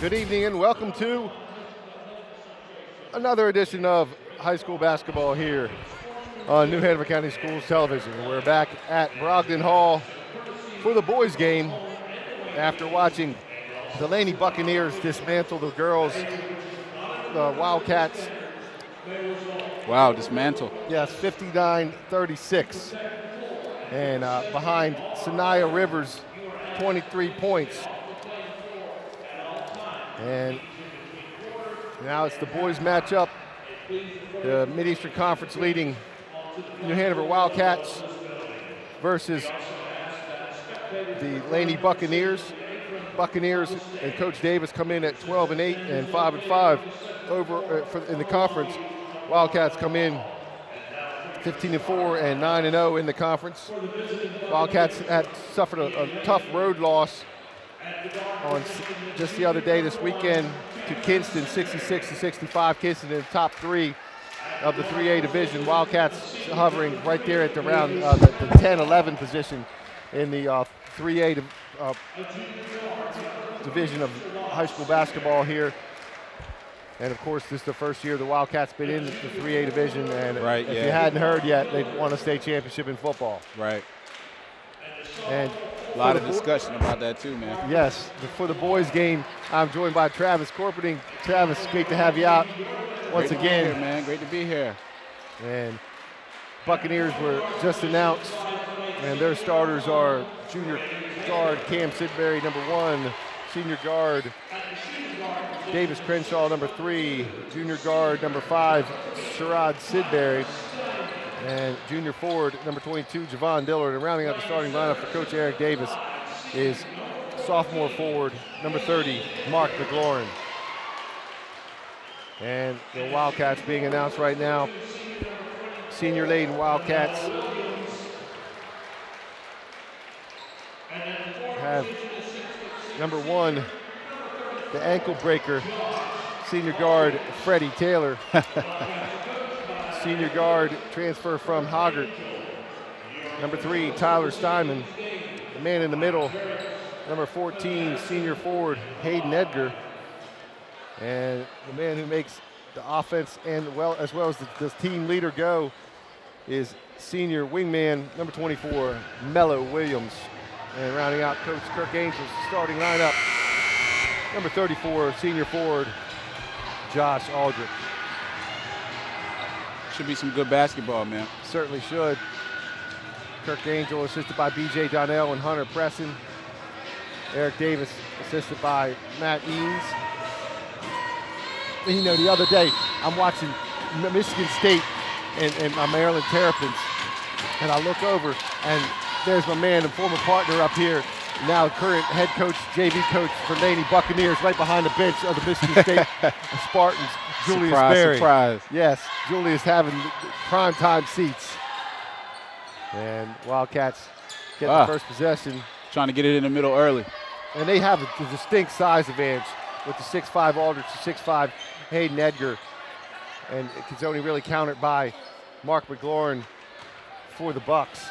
Good evening and welcome to another edition of high school basketball here on New Hanover County Schools Television. We're back at Brogdon Hall for the boys game after watching the Laney Buccaneers dismantle the girls, the Wildcats. Wow, dismantle. Yes, 59-36. And behind Sanaya Rivers, 23 points. And now it's the boys matchup. The Mid-Eastern Conference leading New Hanover Wildcats versus the Laney Buccaneers. Buccaneers and Coach Davis come in at 12-8 and 5-5 over in the conference. Wildcats come in 15-4 and 9-0 in the conference. Wildcats had suffered a tough road loss on just the other day this weekend to Kinston, 66-65. Kinston in the top three of the 3A division. Wildcats hovering right there at around the 10-11 position in the 3A division of high school basketball here. And of course, this is the first year the Wildcats been in the 3A division, and if you hadn't heard yet, they've won a state championship in football. Right. And a lot of discussion about that too, man. Yes, for the boys game, I'm joined by Travis Corpening. Travis, great to have you out once again. Great to be here, man. Great to be here. And Buccaneers were just announced, and their starters are junior guard Cam Sidbury, number 1, senior guard Davis Crenshaw, number 3, junior guard number 5, Sherrod Sidbury, and junior forward number 22, Javon Dillard. And rounding out the starting lineup for Coach Eric Davis is sophomore forward number 30, Mark McLaurin. And the Wildcats being announced right now. Senior laden Wildcats have number 1, the ankle breaker, senior guard Freddie Taylor. Senior guard transfer from Hoggart. Number 3, Tyler Steinman. The man in the middle, number 14, senior forward Hayden Edgar. And the man who makes the offense and as well as the team leader go is senior wingman, number 24, Mello Williams. And rounding out Coach Kirk Angel's starting lineup, number 34, senior forward, Josh Aldrich. Should be some good basketball, man. Certainly should. Kirk Angel assisted by B.J. Donnell and Hunter Presson. Eric Davis assisted by Matt Eanes. And, you know, the other day, I'm watching Michigan State and my Maryland Terrapins, and I look over, and there's my man and former partner up here, now current head coach, JV coach for Laney Buccaneers, right behind the bench of the Michigan State Spartans, Julius Berry. Surprise. Yes, Julius having prime time seats. And Wildcats get the first possession. Trying to get it in the middle early. And they have a distinct size advantage with the 6'5 Aldrich, the 6'5 Hayden Edgar. And it's only really countered by Mark McLaurin for the Bucks.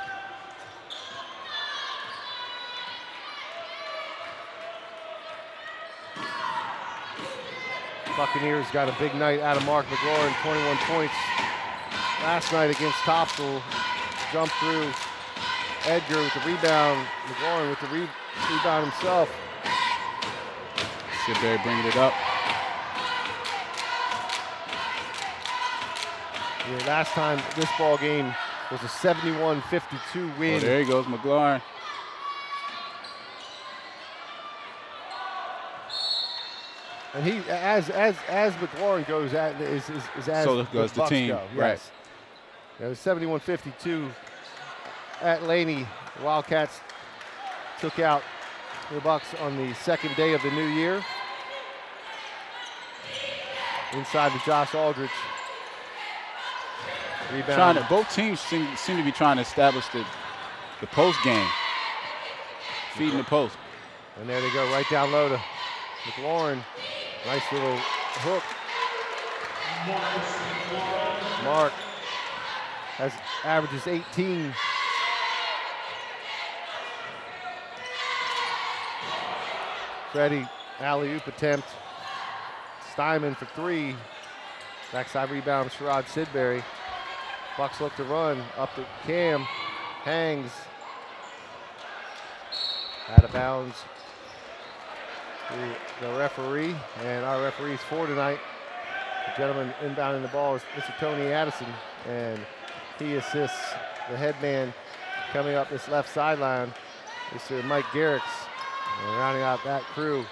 Buccaneers got a big night out of Mark McLaurin, 21 points last night against Topsail. Jump through Edgar with the rebound, McLaurin with the rebound himself. Sidbury bringing it up. Yeah, last time this ball game was a 71-52 win. Oh, there he goes, McLaurin. And he, as McLaurin goes, is as so goes the Bucks team, go. right? Yes. It was 71-52 at Laney. The Wildcats took out the Bucks on the second day of the new year. Inside to Josh Aldrich. Rebound. Both teams seem to be trying to establish the post game, feeding the post. And there they go, right down low to McLaurin. Nice little hook. Mark averages 18. Freddie alley-oop attempt. Steinman for three. Backside rebound, Sherrod Sidbury. Bucks look to run. Up to Cam. Hangs. Out of bounds. The referee, and our referees for tonight. The gentleman inbounding the ball is Mr. Tony Addison, and he assists the headman coming up this left sideline, Mr. Mike Garrix. And rounding out that crew,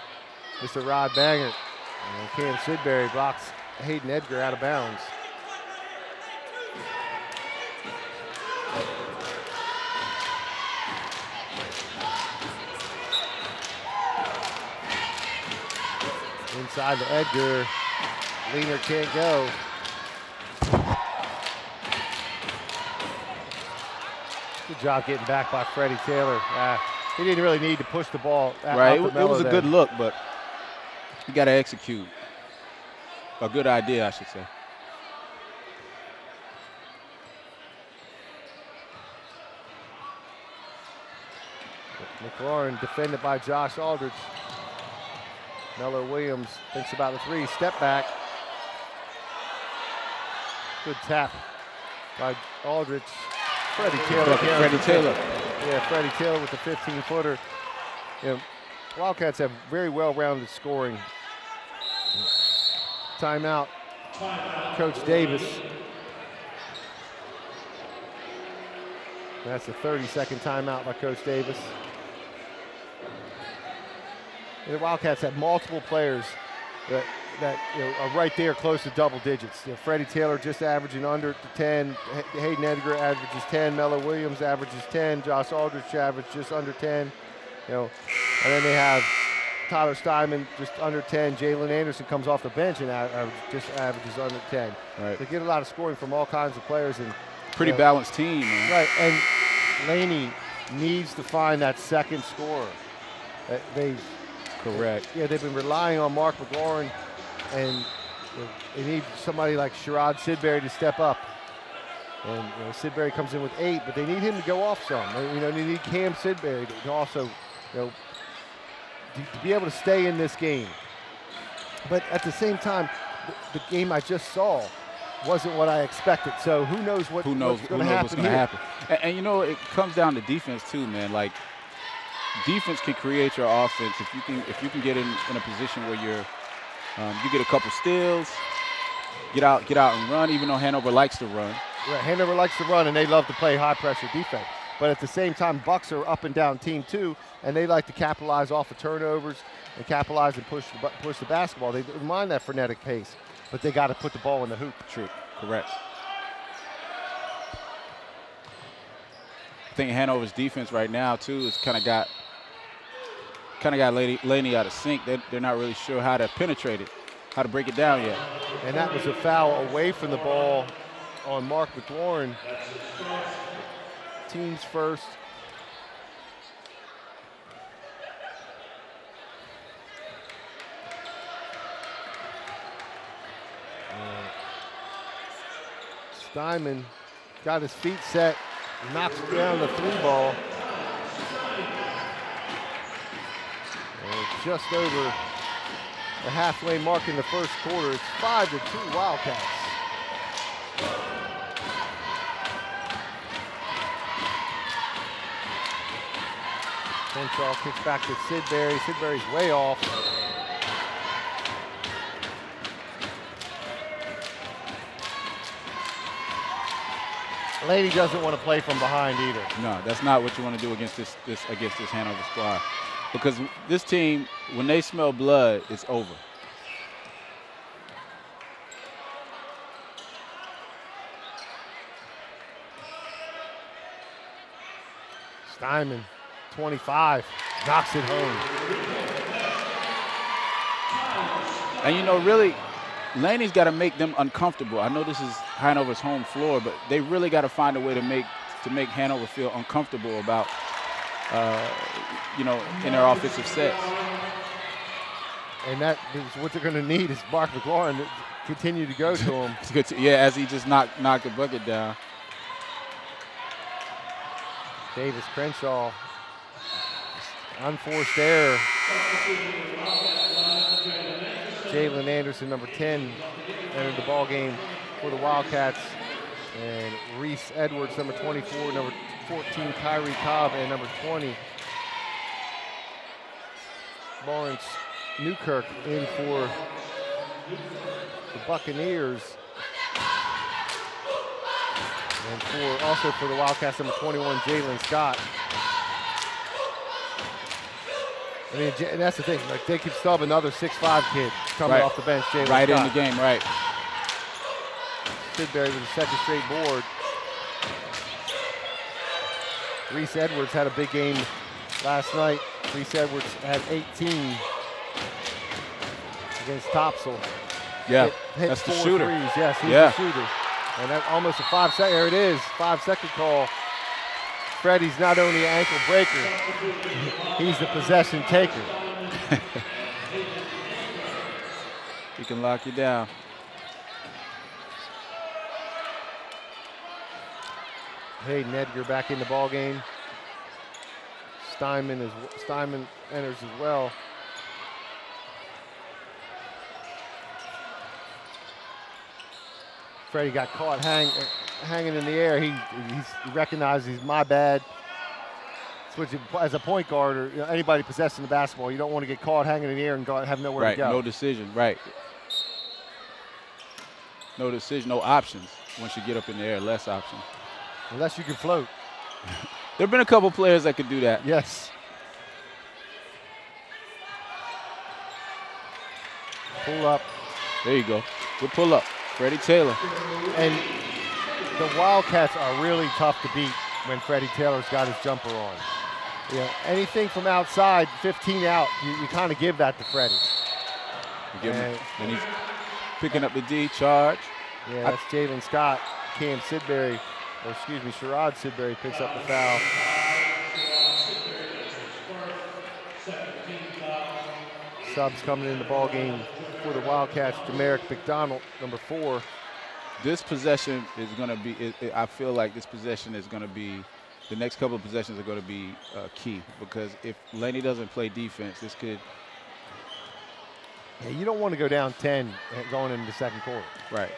Mr. Rod Banger. And Cam Sidbury blocks Hayden Edgar out of bounds. Inside to Edgar. Leaner can't go. Good job getting back by Freddie Taylor. He didn't really need to push the ball. Right, it was a good look, but you got to execute. A good idea, I should say. McLaurin defended by Josh Aldridge. Miller Williams thinks about the three, step back. Good tap by Aldridge. Freddie Taylor. Yeah, Freddie Taylor with the 15-footer. You know, Wildcats have very well-rounded scoring. Timeout, Coach Davis. That's the 30-second timeout by Coach Davis. And the Wildcats have multiple players that are right there close to double digits. Freddie Taylor just averaging under 10. Hayden Edgar averages 10. Melo Williams averages 10. Josh Aldridge averages just under 10. And then they have Tyler Steinman just under 10. Jalen Anderson comes off the bench and just averages under 10. Right. They get a lot of scoring from all kinds of players. And pretty balanced team, man. Right, and Laney needs to find that second scorer. Correct. Yeah, they've been relying on Mark McLaurin, and they need somebody like Sherrod Sidbury to step up. And Sidbury comes in with 8, but they need him to go off some. They need Cam Sidbury to also, to be able to stay in this game. But at the same time, the game I just saw wasn't what I expected. So who knows what's going to happen. And it comes down to defense too, man. Like, defense can create your offense if you can get in a position where you get a couple steals, get out and run. Even though Hanover likes to run. Right, Hanover likes to run, and they love to play high pressure defense. But at the same time, Bucks are up and down team too, and they like to capitalize off of turnovers and capitalize and push the basketball. They don't mind that frenetic pace, but they got to put the ball in the hoop. True, correct. I think Hanover's defense right now too is kind of got Laney out of sync. They're not really sure how to penetrate it, how to break it down yet. And that was a foul away from the ball on Mark McLaurin. Teams first. Steinman got his feet set, knocks down the 3-ball. Just over the halfway mark in the first quarter. It's 5-2 Wildcats. Crenshaw kicks back to Sidbury. Sidbury's way off. Laney doesn't want to play from behind either. No, that's not what you want to do against this Hanover squad. Because this team, when they smell blood, it's over. Steinman, 25, knocks it home. And really, Laney's got to make them uncomfortable. I know this is Hanover's home floor, but they really got to find a way to make Hanover feel uncomfortable about in their offensive sets. And that is what they're going to need is Mark McLaurin to continue to go to him. It's good as he just knocked the bucket down. Davis Crenshaw, unforced error. Jalen Anderson, number 10, entered the ball game for the Wildcats. And Reese Edwards, number 24, number 14, Kyrie Cobb, and number 20, Lawrence Newkirk in for the Buccaneers. And also for the Wildcats, number 21, Jalen Scott. I mean, and that's the thing. Like, they could still have another 6'5" kid coming off the bench. Jalen right Scott. In the game, right. Sidbury with a second straight board. Reese Edwards had a big game last night. Reese Edwards had 18 against Topsail. Yeah, hit that's the 4 shooter. threes. Yes, he's the shooter. And that almost a 5-second, there it is, 5-second call. Freddie's not only an ankle breaker, he's the possession taker. He can lock you down. Hayden Edgar back in the ball game. Steinman enters as well. Freddie got caught hanging in the air. He recognized he's my bad. Which, as a point guard or anybody possessing the basketball, you don't want to get caught hanging in the air and have nowhere to go. No decision, right. No decision, no options. Once you get up in the air, less options. Unless you can float. There have been a couple players that could do that. Yes. Pull up. There you go. Good pull up. Freddie Taylor. And the Wildcats are really tough to beat when Freddie Taylor's got his jumper on. Anything from outside, 15 out, you kind of give that to Freddie. And he's picking up the D charge. Yeah, that's Jalen Scott. Sherrod Sidbury picks up the foul. Subs coming in the ball game for the Wildcats. Demerick McDonald, number 4. This possession is going to be, I feel like this possession is going to be, the next couple of possessions are going to be key, because if Laney doesn't play defense, this could. Yeah, you don't want to go down 10 going into the second quarter. Right.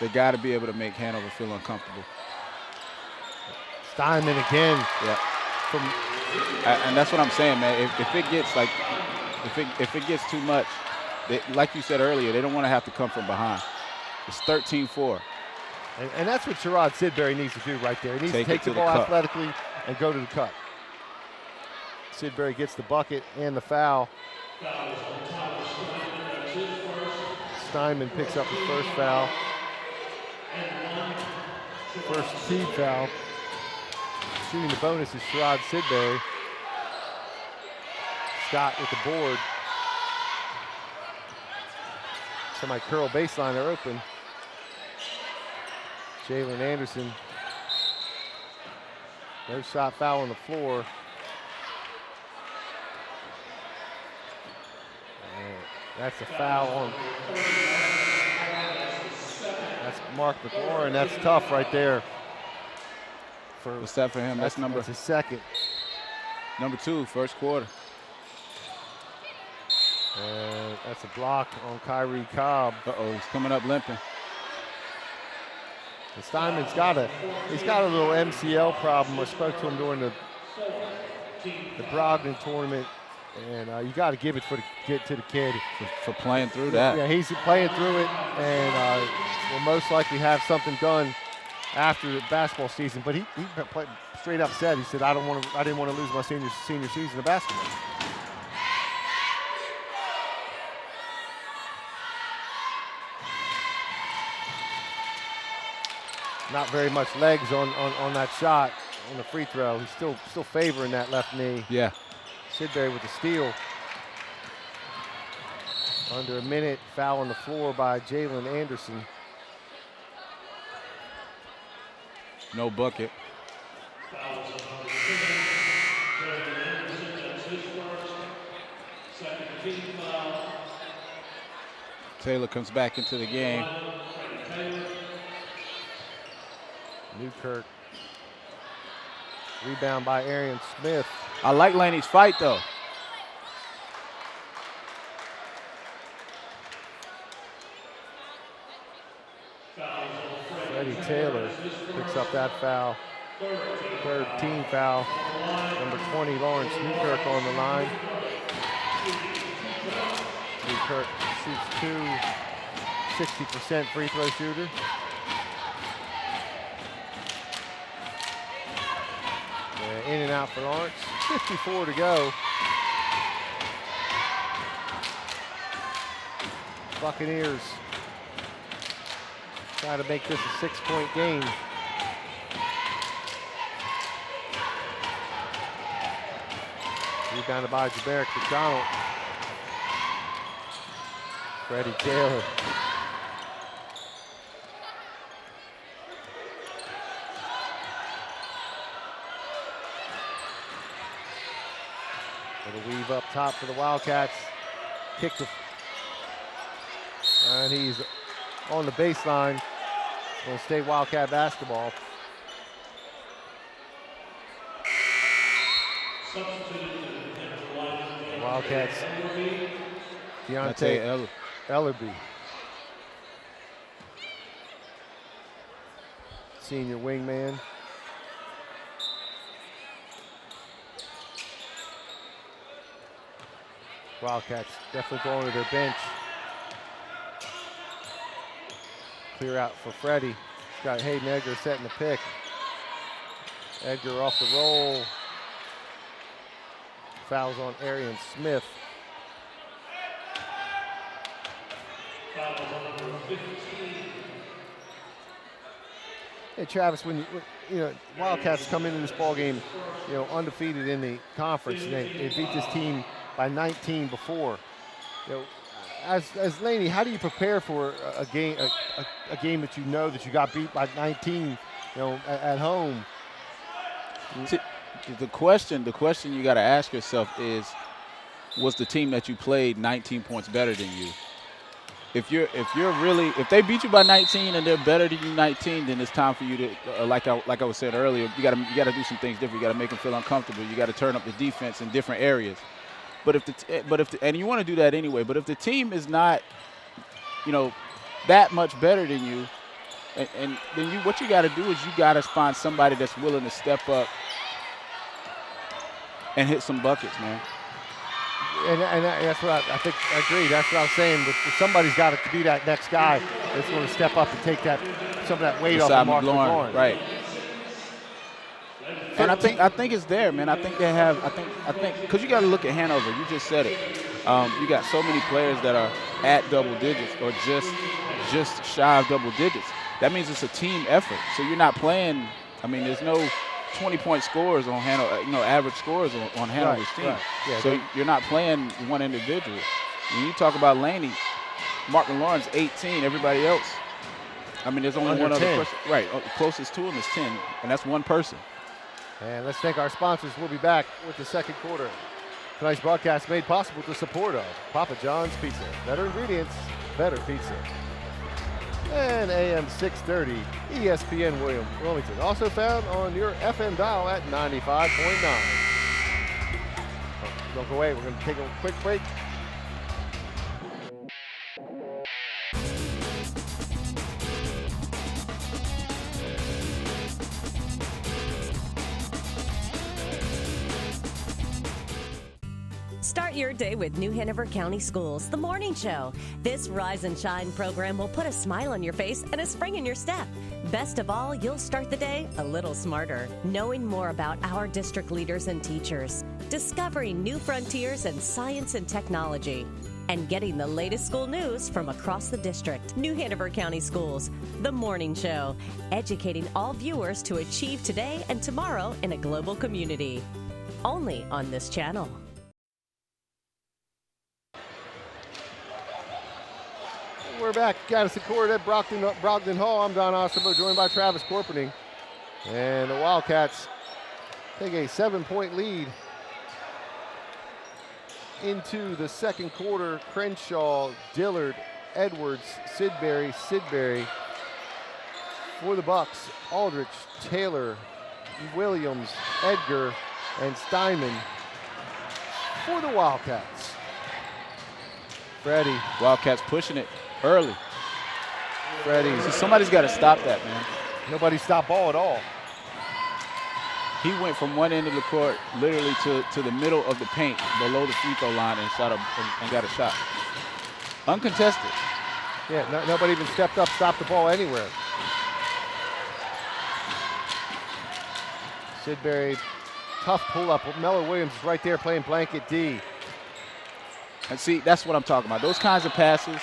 They got to be able to make Hanover feel uncomfortable. Steinman again. Yeah. And that's what I'm saying, man. If it gets like, if it gets too much, like you said earlier, they don't want to have to come from behind. It's 13-4. And that's what Sherrod Sidbury needs to do right there. He needs to take the ball athletically and go to the cup. Sidbury gets the bucket and the foul. Steinman picks up his first foul. First team foul. Shooting the bonus is Sherrod Sidbury. Scott with the board. Somebody curl baseline, they're open. Jalen Anderson. No shot foul on the floor. And that's a foul on. That's Mark McLaurin. That's tough right there. What's that for him? That's number. That's his second. Number 2, first quarter. And that's a block on Kyrie Cobb. He's coming up limping. And Steinman's got a little MCL problem. I spoke to him during the Brogdon tournament, and you got to give it to the kid for playing through that. Yeah, he's playing through it, and will most likely have something done after the basketball season. But he straight up said, he said, I didn't want to lose my senior season of basketball. Not very much legs on that shot, on the free throw. He's still favoring that left knee. Yeah. Sidbury with the steal. Under a minute, foul on the floor by Jalen Anderson. No bucket. Taylor comes back into the game. Newkirk. Rebound by Arian Smith. I like Laney's fight, though. Freddie Taylor picks up that foul. Third team foul. Number 20, Lawrence Newkirk on the line. Newkirk shoots 60% free throw shooter. In and out for Lawrence. 54 to go. Buccaneers try to make this a 6-point game. Rebounded by Jabarick McDonald. Freddie Taylor. Little weave up top for the Wildcats. Kick to, and he's on the baseline. Going to stay Wildcat basketball. Wildcats. Deontay Ellerby. Senior wingman. Wildcats definitely going to their bench. Clear out for Freddie. He's got Hayden Edgar setting the pick. Edgar off the roll. Fouls on Arian Smith. Hey Travis, when you know Wildcats come into this ball game, undefeated in the conference, and they beat this team by 19 before. As Laney, how do you prepare for a game that that you got beat by 19, at home? The question you got to ask yourself is, was the team that you played 19 points better than you? If they beat you by 19 and they're better than you 19, then it's time for you to, like I was saying earlier, you got to do some things different. You got to make them feel uncomfortable. You got to turn up the defense in different areas. But and you want to do that anyway. But if the team is not, that much better than you, and then what you got to do is you got to find somebody that's willing to step up and hit some buckets, man. And that's what I think. I agree. That's what I was saying. But somebody's got to be that next guy that's going to step up and take some of that weight off of Mark McLaurin. Right. And I think it's there, man. I think they have. I think because you got to look at Hanover. You just said it. You got so many players that are at double digits or just shy of double digits. That means it's a team effort. So you're not playing. I mean, there's no 20-point scores on Hanover. Average scores on Hanover's team. Right. Yeah, so you're not playing one individual. When you talk about Laney, Mark McLaurin's 18. Everybody else. I mean, there's only one other person. Right. Closest to him is 10, and that's one person. And let's thank our sponsors. We'll be back with the second quarter. Tonight's broadcast made possible with the support of Papa John's Pizza. Better ingredients, better pizza. And AM 630, ESPN Wilmington. Also found on your FM dial at 95.9. Don't go away. We're going to take a quick break. Start your day with New Hanover County Schools, the morning show. This Rise and Shine program will put a smile on your face and a spring in your step. Best of all, you'll start the day a little smarter, knowing more about our district leaders and teachers, discovering new frontiers in science and technology, and getting the latest school news from across the district. New Hanover County Schools, the morning show, educating all viewers to achieve today and tomorrow in a global community. Only on this channel. We're back. Gaddison Court at Brogdon Hall. I'm Don Osterbo, joined by Travis Corpening. And the Wildcats take a 7-point lead into the second quarter. Crenshaw, Dillard, Edwards, Sidbury for the Bucks. Aldrich, Taylor, Williams, Edgar, and Steinman for the Wildcats. Freddie. Wildcats pushing it early. Freddie. So somebody's got to stop that, man. Nobody stopped ball at all. He went from one end of the court literally to the middle of the paint below the free throw line and and got a shot. Uncontested. Yeah, nobody even stepped up, stopped the ball anywhere. Sidbury, tough pull-up. Melo Williams is right there playing blanket D. And see, that's what I'm talking about. Those kinds of passes,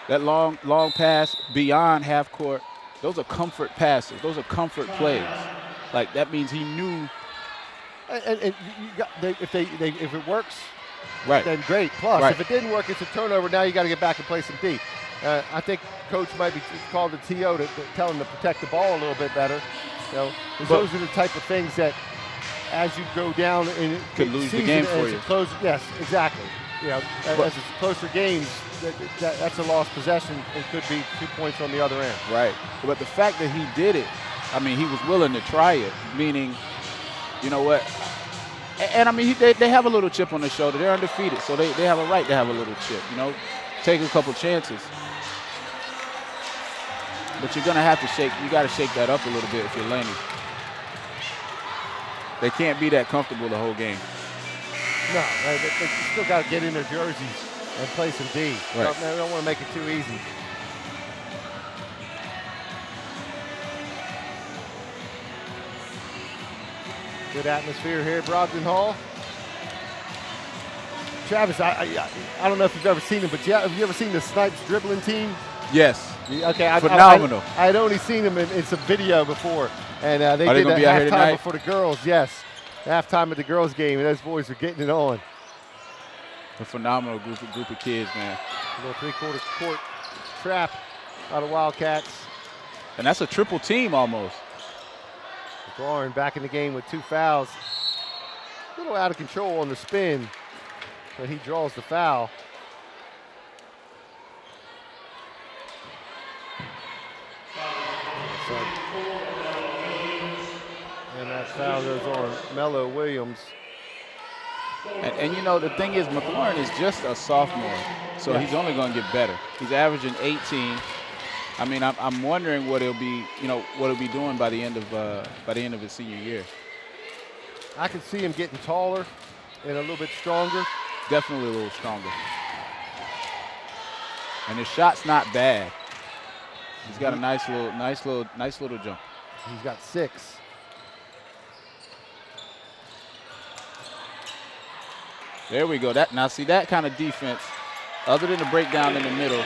that long pass beyond half court, those are comfort passes. Those are comfort plays. Like, that means he knew. And if it works, right, then great. Plus, right. If it didn't work, it's a turnover. Now you got to get back and play some D. I think coach might be called the TO to tell him to protect the ball a little bit better. You know, those are the type of things that, as you go down in could lose the game for you. Yes, exactly. You know, as it's closer games, that's a lost possession. It could be 2 points on the other end. Right. But the fact that he did it, I mean, he was willing to try it, meaning, you know what? And I mean, they have a little chip on their shoulder. They're undefeated, so they have a right to have a little chip, you know, take a couple chances. But you're going to have to you got to shake that up a little bit if you're Laney. They can't be that comfortable the whole game. No, they still got to get in their jerseys and play some D. Right. They don't want to make it too easy. Good atmosphere here at Brogdon Hall. Travis, I don't know if you've ever seen him, but have you ever seen the Snipes dribbling team? Yes. Okay, phenomenal. I had only seen them in some video before, and they Are did they that be halftime before the girls. Yes, halftime of the girls' game, and those boys are getting it on. A phenomenal group of kids, man. A little three-quarter court trap out of Wildcats. And that's a triple team almost. McLaurin back in the game with 2 fouls. A little out of control on the spin, but he draws the foul. And that foul goes on Melo Williams. And you know, the thing is, McLaurin is just a sophomore, so he's only going to get better. He's averaging 18. I mean, I'm wondering what he'll be, what he'll be doing by the end of his senior year. I can see him getting taller and a little bit stronger. Definitely a little stronger. And his shot's not bad. He's got a nice little jump. He's got 6. There we go. Now see that kind of defense, other than the breakdown in the middle,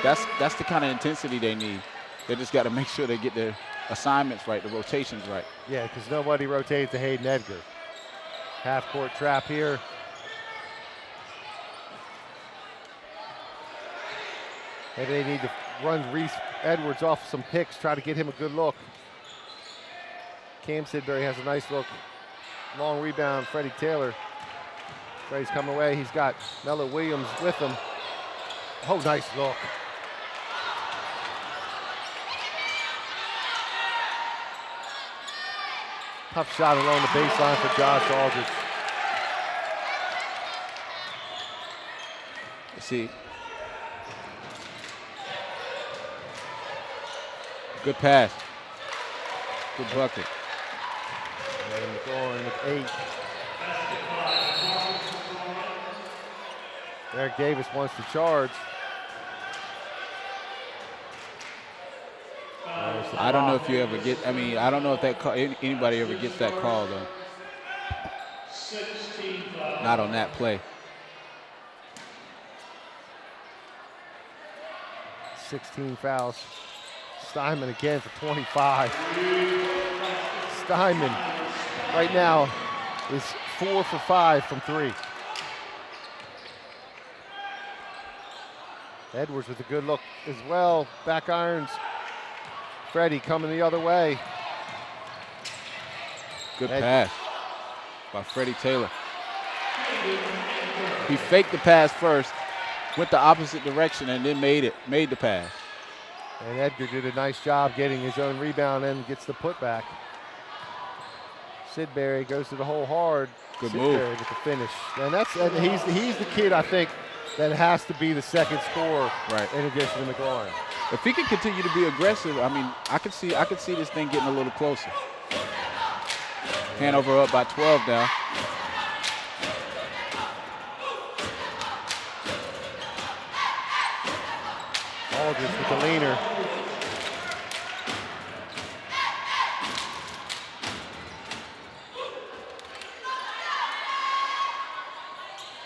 that's the kind of intensity they need. They just got to make sure they get their assignments right, the rotations right. Yeah, because nobody rotates to Hayden Edgar. Half-court trap here. Maybe they need to run Reese Edwards off some picks, try to get him a good look. Cam Sidbury has a nice look. Long rebound, Freddie Taylor. Freddie's coming away. He's got Melo Williams with him. Oh, nice look. Tough shot along the baseline for Josh Aldridge. See. Good pass. Good bucket. And McLaurin with 8. Eric Davis wants to charge. I don't know if you ever get, I don't know if that call, anybody ever gets that call, though. Not on that play. 16 fouls. Steinman again for 25. Steinman right now is 4 for 5 from 3. Edwards with a good look as well. Back irons. Freddie coming the other way. Good pass by Freddie Taylor. He faked the pass first, went the opposite direction, and then made the pass. And Edgar did a nice job getting his own rebound and gets the putback. Sidbury goes to the hole hard. Good Sidbury move. with the finish. And he's the kid, I think, that has to be the second scorer, right, in addition to McLaurin. If he can continue to be aggressive, I mean, I could see this thing getting a little closer. Hanover up by 12 now. Aldridge with the leaner.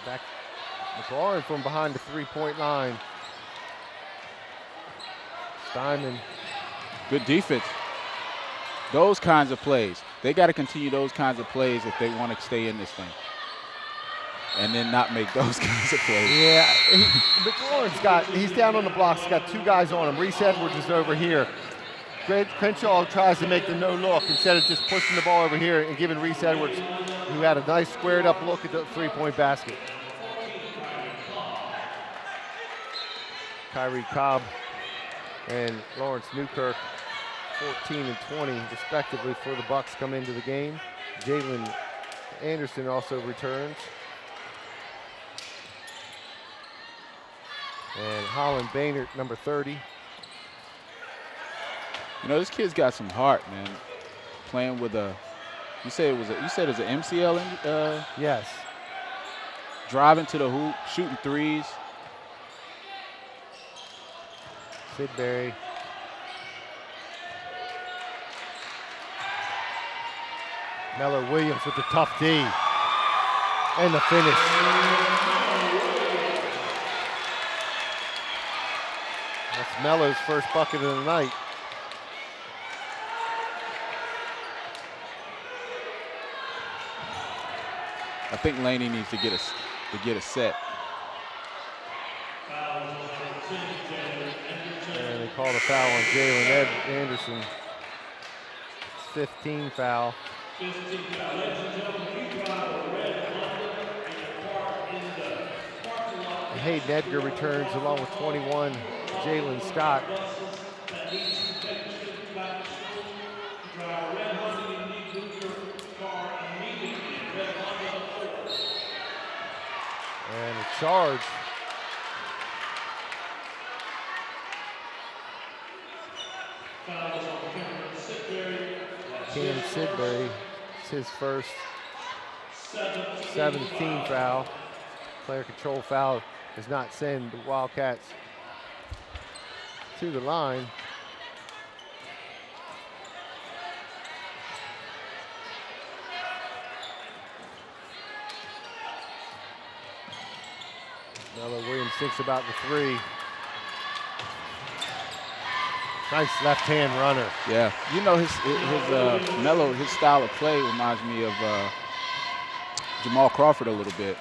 Back McLaurin from behind the three-point line. Steinman. Good defense. Those kinds of plays. They got to continue those kinds of plays if they want to stay in this thing. And then not make those kinds of plays. Yeah, McLaurin's he's down on the blocks. He's got two guys on him. Reese Edwards is over here. Crenshaw tries to make the no look instead of just pushing the ball over here and giving Reese Edwards, who had a nice squared up look at the three-point basket. Kyrie Cobb and Lawrence Newkirk, 14 and 20 respectively for the Bucks, come into the game. Jalen Anderson also returns. And Holland Baynard, number 30. You know, this kid's got some heart, man. Playing with you said it's an MCL? Yes. Driving to the hoop, shooting threes. Sidbury. Mello Williams with the tough D. And the finish. That's Mello's first bucket of the night. I think Laney needs to get a set. And they called a foul on Jalen Anderson. It's 15 foul. Hayden Edgar returns along with 21, Jalen Scott. And a charge. Cam Sidbury, it's his first 17 foul. Player control foul does not send the Wildcats to the line. Mello Williams thinks about the three. Nice left-hand runner. Yeah, you know Mello, his style of play reminds me of Jamal Crawford a little bit.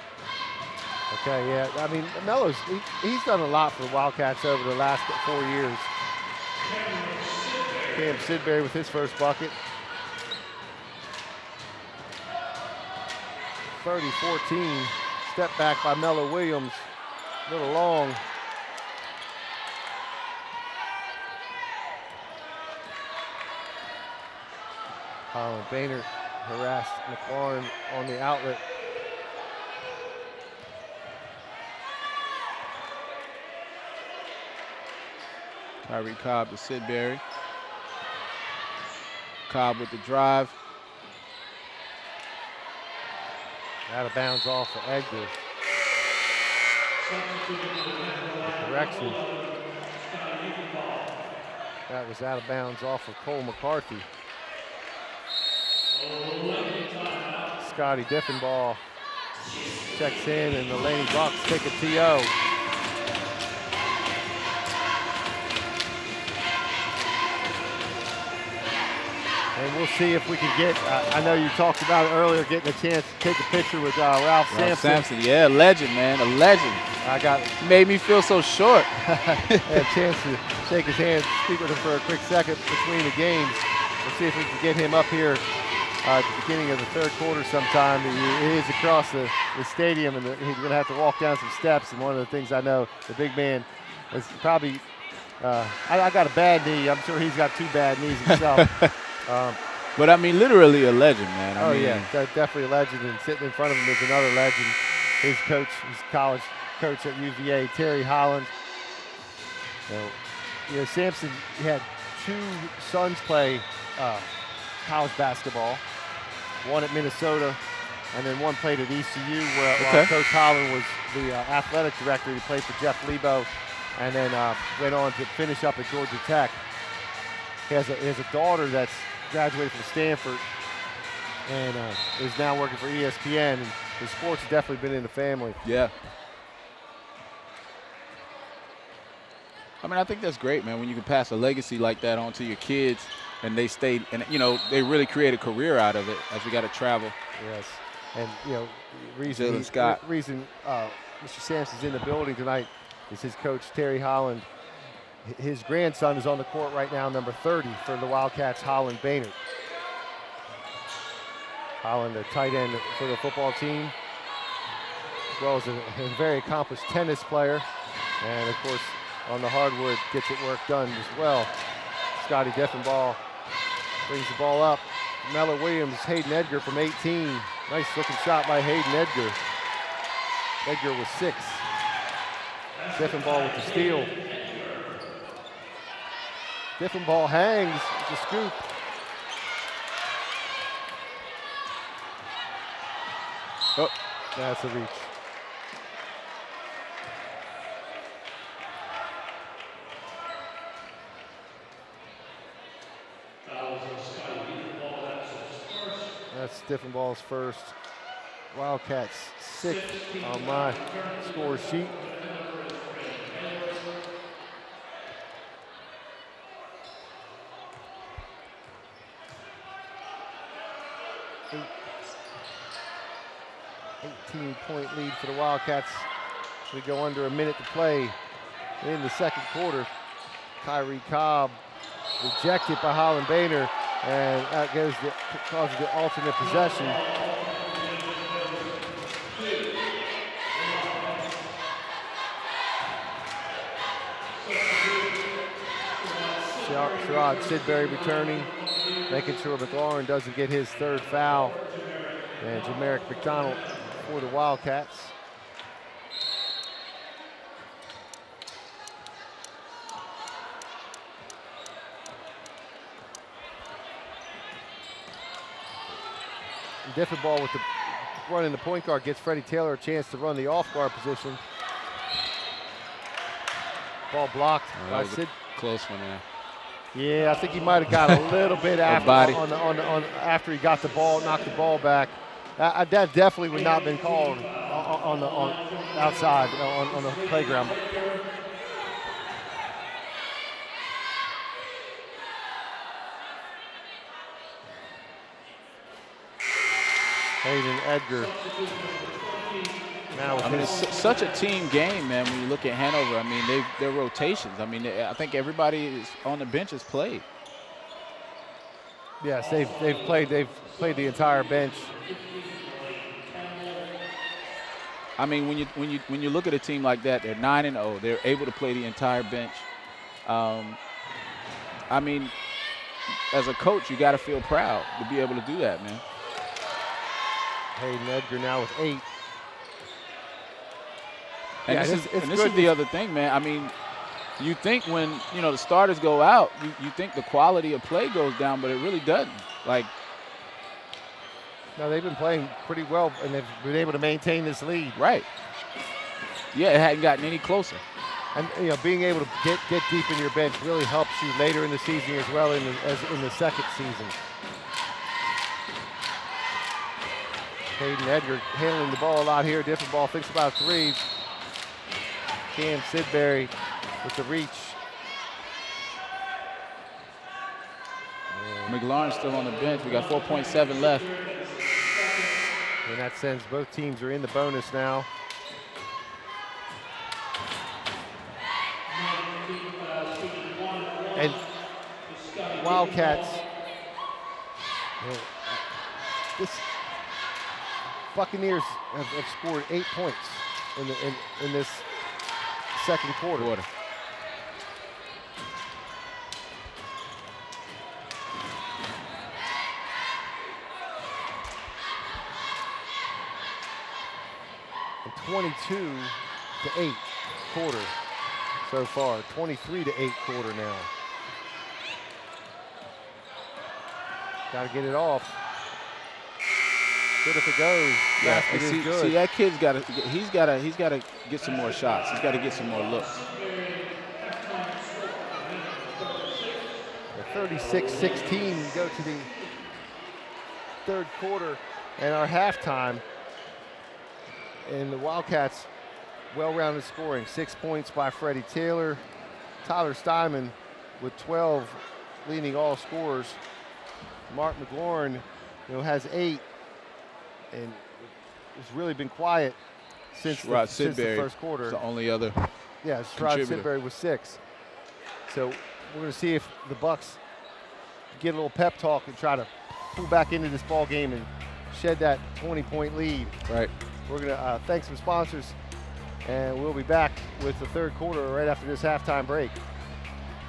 Okay, yeah. I mean, Mello's he's done a lot for Wildcats over the last 4 years. Cam Sidbury with his first bucket. 30-14. Step back by Mello Williams. A little long. Holland Baynard harassed McLaurin on the outlet. Kyrie Cobb to Sidbury. Cobb with the drive. Out of bounds off for Edgar. Correction. That was out of bounds off of Cole McCarthy. Scotty Diffenball checks in, and the Laney Bucks take a TO. And we'll see if we can get, I know you talked about it earlier, getting a chance to take a picture with Ralph Sampson. Yeah, a legend, man, a legend. Made me feel so short. Had a chance to shake his hand, speak with him for a quick second between the games. We'll see if we can get him up here at the beginning of the third quarter sometime. He is across the stadium, and he's going to have to walk down some steps. And one of the things I know, the big man is probably, I got a bad knee. I'm sure he's got two bad knees himself. But I mean, literally a legend, man. I mean, yeah, definitely a legend. And sitting in front of him is another legend. His coach, his college coach at UVA, Terry Holland. So Sampson had 2 sons play college basketball. One at Minnesota, and then one played at ECU, while Coach Holland was the athletic director. He played for Jeff Lebo, and then went on to finish up at Georgia Tech. He has a daughter that's graduated from Stanford and is now working for ESPN. And the sports has definitely been in the family. Yeah. I mean, I think that's great, man, when you can pass a legacy like that on to your kids and they stayed, and, they really create a career out of it as we got to travel. Yes. And, reason Mr. Sampson's in the building tonight is his coach, Terry Holland. His grandson is on the court right now, number 30 for the Wildcats, Holland Baynard. Holland, a tight end for the football team, as well as a very accomplished tennis player. And, of course, on the hardwood, gets it work done as well. Scotty Diffenbaugh brings the ball up. Mella Williams, Hayden Edgar from 18. Nice looking shot by Hayden Edgar. Edgar was 6. Diffenbaugh with the steal. Diffenbaugh hangs with the scoop. Oh, that's a reach. That's Diffenbaugh's first. Wildcats 6 on my score sheet. Eight. 18-point lead for the Wildcats. We go under a minute to play in the second quarter. Kyrie Cobb rejected by Holland Baynard, and that causes the alternate possession. Sherrod Sidbury returning, making sure McLaurin doesn't get his 3rd foul. And Jamarick McDonald for the Wildcats. Diffenbaugh with the run in the point guard gives Freddie Taylor a chance to run the off guard position. Ball blocked by Sid. Close one there. Yeah, I think he might have got a little bit after after he got the ball, knocked the ball back. That definitely would not have been called on outside on the playground. Hayden Edgar. Now it's such a team game, man, when you look at Hanover. I mean, their rotations. I mean, I think everybody is on the bench has played. Yes, they've played the entire bench. I mean, when you look at a team like that, they're 9-0. They're able to play the entire bench. I mean, as a coach, you got to feel proud to be able to do that, man. Hayden Edgar now with 8. And this is the other thing, man. I mean, you think when, the starters go out, you think the quality of play goes down, but it really doesn't. Like, no, they've been playing pretty well, and they've been able to maintain this lead. Right. Yeah, it hadn't gotten any closer. And being able to get deep in your bench really helps you later in the season as well as in the second season. Hayden Edgar handling the ball a lot here. Diffenbaugh thinks about 3. Cam Sidbury with the reach. McLaurin's still on the bench. We got 4.7 left. And that sends both teams are in the bonus now. And Wildcats, this Buccaneers have scored 8 points in this second quarter. And 22-8 quarter. so far. 23-8 quarter now. Got to get it off. Good if it goes. Yeah, Basket is good. see, that kid's got to. He's got to get some more shots. He's got to get some more looks. 36-16. We go to the third quarter and our halftime. And the Wildcats, well-rounded scoring. 6 points by Freddie Taylor. Tyler Steinman with 12, leading all scorers. Mark McLaurin, has 8, and has really been quiet since the first quarter. The only other. Yeah, Sherrod Sidbury was 6. So we're going to see if the Bucks get a little pep talk and try to pull back into this ball game and shed that 20-point lead. Right. We're going to thank some sponsors, and we'll be back with the third quarter right after this halftime break.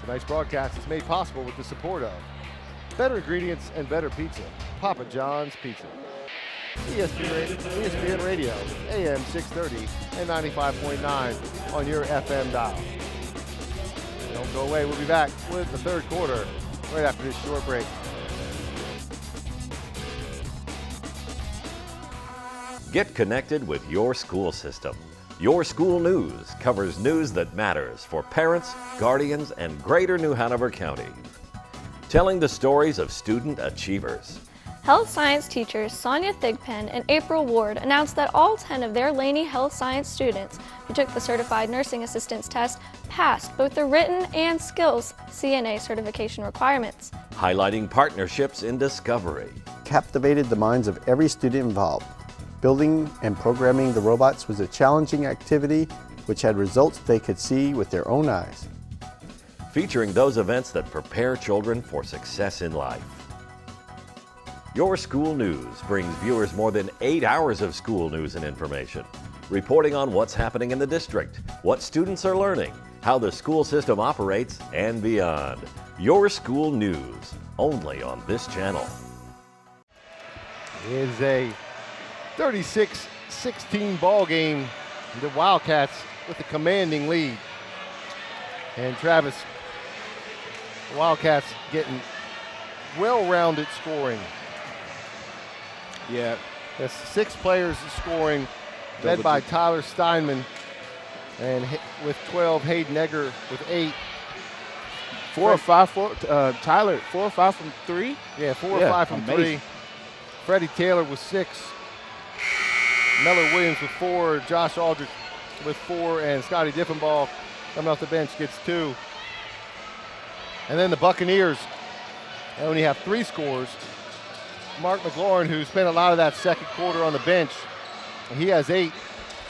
Tonight's broadcast is made possible with the support of better ingredients and better pizza, Papa John's Pizza. ESPN Radio, AM 630 and 95.9 on your FM dial. Don't go away. We'll be back with the third quarter right after this short break. Get connected with your school system. Your School News covers news that matters for parents, guardians, and greater New Hanover County. Telling the stories of student achievers. Health science teachers Sonia Thigpen and April Ward announced that all 10 of their Laney health science students who took the Certified Nursing Assistance test passed both the written and skills CNA certification requirements. Highlighting partnerships in discovery. Captivated the minds of every student involved. Building and programming the robots was a challenging activity which had results they could see with their own eyes. Featuring those events that prepare children for success in life. Your School News brings viewers more than 8 hours of school news and information, reporting on what's happening in the district, what students are learning, how the school system operates, and beyond. Your School News, only on this channel. It is a 36-16 ball game. The Wildcats with a commanding lead. And Travis, the Wildcats getting well-rounded scoring. Yeah. That's 6 players scoring, led by Tyler Steinman, and with 12, Hayden Egger with 8. 4 or 5 for Tyler. 4 or 5 from 3. Yeah, 4 or 5 from 3. Freddie Taylor with 6. Mellor Williams with 4. Josh Aldridge with 4, and Scotty Diffenbaugh coming off the bench gets 2. And then the Buccaneers only have 3 scores. Mark McLaurin, who spent a lot of that second quarter on the bench, he has 8.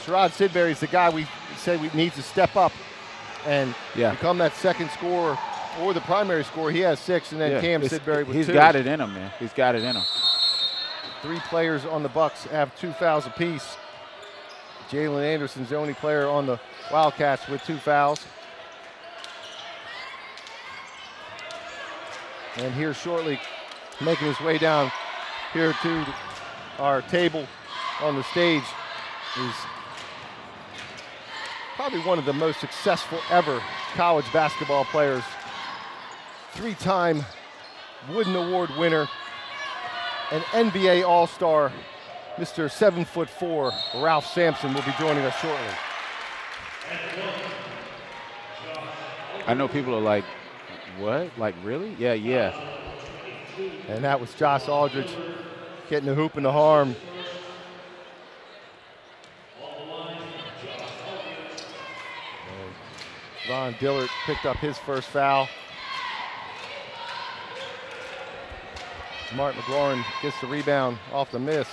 Sherrod Sidbury is the guy we said we need to step up and become that second scorer or the primary scorer. He has 6, and then Cam Sidbury with 2. He's got it in him, man. He's got it in him. 3 players on the Bucks have 2 fouls apiece. Jalen Anderson's the only player on the Wildcats with 2 fouls. And here shortly, making his way down here to our table on the stage is probably one of the most successful ever college basketball players. 3-time Wooden Award winner, an NBA All-Star, Mr. 7'4", Ralph Sampson will be joining us shortly. I know people are like, what? Like, really? Yeah. And that was Josh Aldridge getting the hoop and the harm. And Von Dillard picked up his first foul. Mark McLaurin gets the rebound off the miss.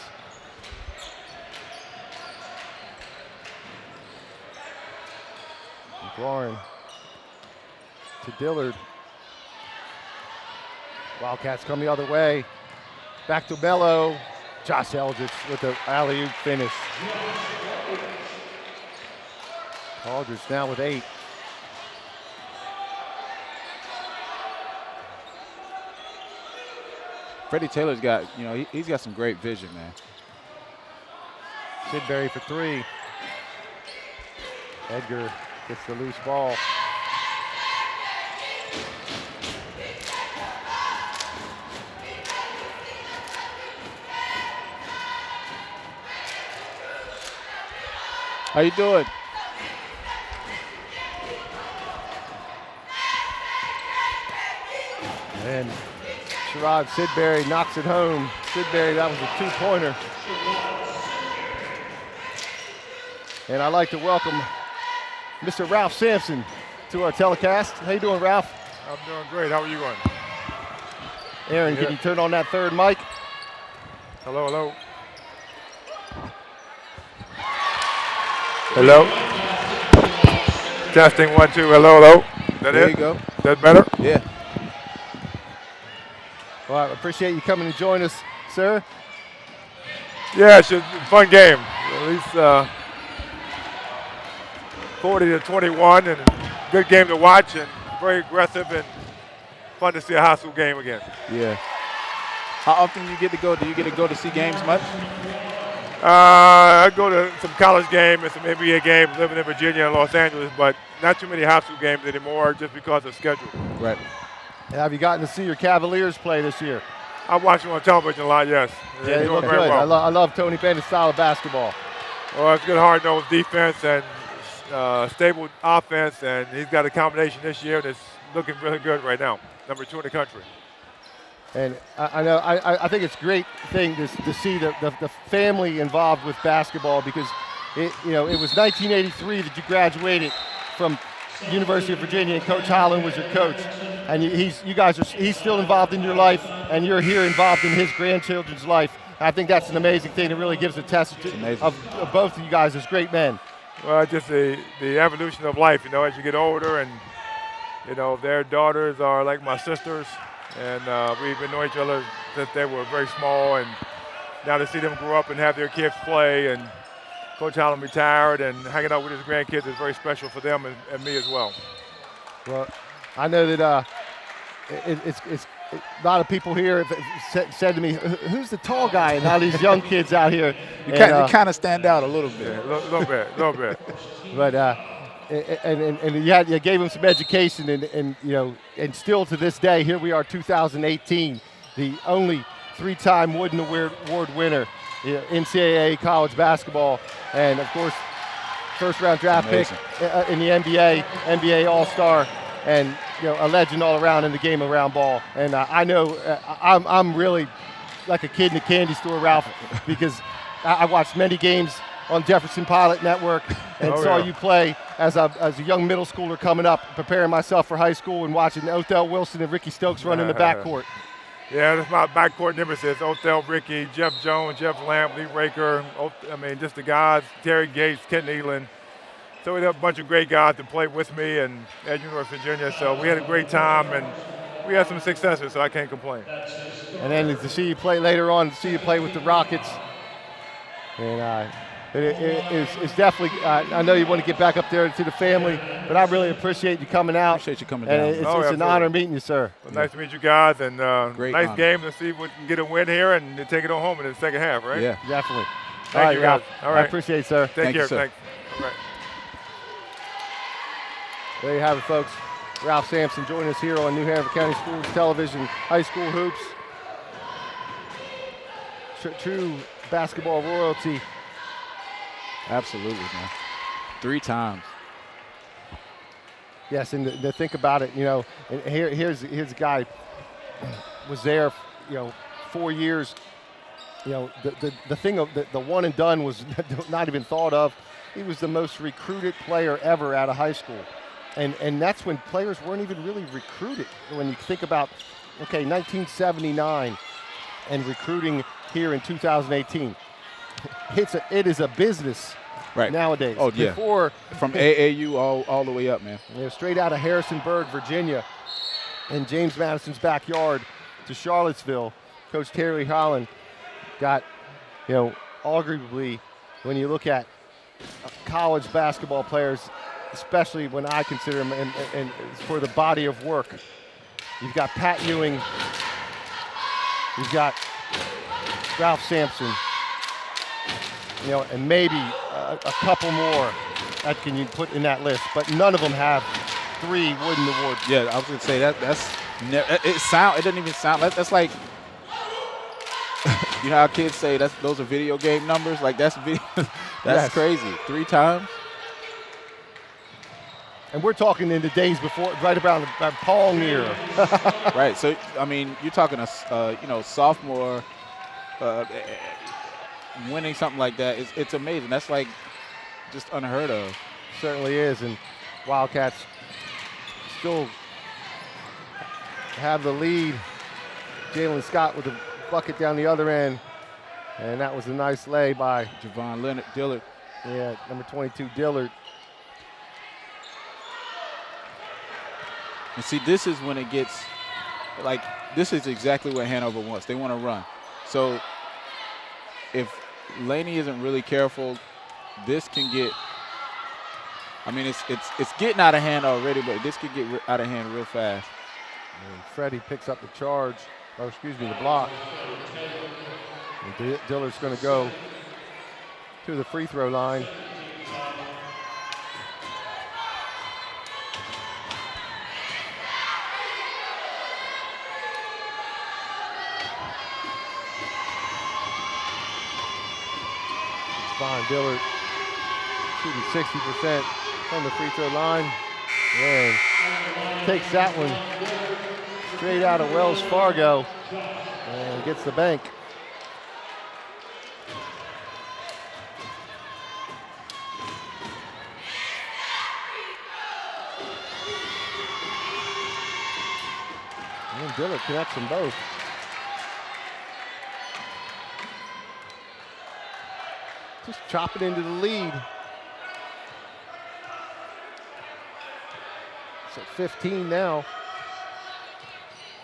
McLaurin to Dillard. Wildcats come the other way. Back to Bello. Josh Aldridge with the alley-oop finish. Aldridge now with 8. Freddie Taylor's got, he's got some great vision, man. Sidbury for 3. Edgar gets the loose ball. How you doing? And Sherrod Sidbury knocks it home. Sidbury, that was a two-pointer. And I'd like to welcome Mr. Ralph Sampson to our telecast. How you doing, Ralph? I'm doing great. How are you going? Aaron, can you turn on that third mic? Hello, hello. Hello. Testing 1, 2. Hello, hello. That There it? you go. That better? Yeah. Well, I appreciate you coming to join us, sir. Yeah, it's a fun game. At least 40-21, and a good game to watch, and very aggressive, and fun to see a high school game again. Yeah. How often do you get to go? Do you get to go to see games much? I go to some college games and some NBA games living in Virginia and Los Angeles, but not too many high school games anymore just because of schedule. Right. Have you gotten to see your Cavaliers play this year? I watch them on television a lot, yes. Yeah, They're they doing look very good. well. I love Tony Bennett's style of basketball. Well, it's good, hard-nosed defense and stable offense, and he's got a combination this year that's looking really good right now. Number 2 in the country. And I think it's a great thing to see the family involved with basketball, because it was 1983 that you graduated from University of Virginia, and Coach Holland was your coach, and he's still involved in your life, and you're here involved in his grandchildren's life. I think that's an amazing thing. It really gives a testament of both of you guys as great men. Well, just the evolution of life, as you get older, and their daughters are like my sisters, and we've been knowing each other since they were very small, and now to see them grow up and have their kids play, and Coach Holland retired, and hanging out with his grandkids is very special for them and me as well. Well, I know that it's a lot of people here have said to me, "Who's the tall guy?" And now these young kids out here, You kind of stand out a little bit. Yeah, a little bit. But and you gave them some education, and still to this day, here we are, 2018, the only 3-time Wooden Award winner, NCAA college basketball, and of course, first-round draft pick in the NBA All-Star, and a legend all around in the game of round ball. And I know I'm really like a kid in a candy store, Ralph, because I watched many games on Jefferson Pilot Network and saw you play as a young middle schooler coming up, preparing myself for high school and watching Othell Wilson and Ricky Stokes run in the backcourt. Yeah, that's my backcourt nemesis. Othell, Ricky, Jeff Jones, Jeff Lamp, Lee Raker. Just the guys, Terry Gates, Ken Nealon. So we had a bunch of great guys to play with me and at University of Virginia. So we had a great time, and we had some successes, so I can't complain. And then to see you play later on, to see you play with the Rockets, and it's definitely, I know you want to get back up there to the family, but I really appreciate you coming out. Appreciate you coming and down. It's an honor meeting you, sir. Well, nice to meet you guys, and nice honor. game to see if we can get a win here and take it on home in the second half, right? Yeah. Definitely. Thank you, guys. Ralph. All right. I appreciate it, sir. Take Thank you, care. sir. Thanks. All right. There you have it, folks. Ralph Sampson joining us here on New Hanover County Schools Television, High School Hoops. True basketball royalty. Absolutely, man. 3 times. Yes, and to think about it, and here's a guy was there, 4 years. The thing of the one and done was not even thought of. He was the most recruited player ever out of high school. And that's when players weren't even really recruited. When you think about, 1979 and recruiting here in 2018, it is a business nowadays. Oh, yeah. Before, From AAU all the way up, man. straight out of Harrisonburg, Virginia, in James Madison's backyard to Charlottesville, Coach Terry Holland got, arguably, when you look at college basketball players, especially when I consider them and for the body of work. You've got Pat Ewing. You've got Ralph Sampson. And maybe a couple more that can you put in that list, but none of them have 3 Wooden Awards. Yeah, I was gonna say it doesn't even sound. That's like You know how kids say those are video game numbers? Like, that's Yes. crazy. 3 times? And we're talking in the days before, right around the Pong era. Right. So, I mean, you're talking a sophomore winning something like that. It's amazing. That's like just unheard of. Certainly is, and Wildcats still have the lead. Jalen Scott with a bucket down the other end, and that was a nice lay by Javon Dillard. Yeah, number 22, Dillard. And see, this is when it gets, like, this is exactly what Hanover wants. They want to run. So if Laney isn't really careful, this can get, I mean, it's getting out of hand already, but this could get out of hand real fast. And Freddie picks up the charge, or excuse me, the block. And Dillard's going to go to the free throw line. Fine, Dillard shooting 60% from the free throw line. And takes that one straight out of Wells Fargo and gets the bank. And Dillard connects them both. Just chop it into the lead. It's at 15 now.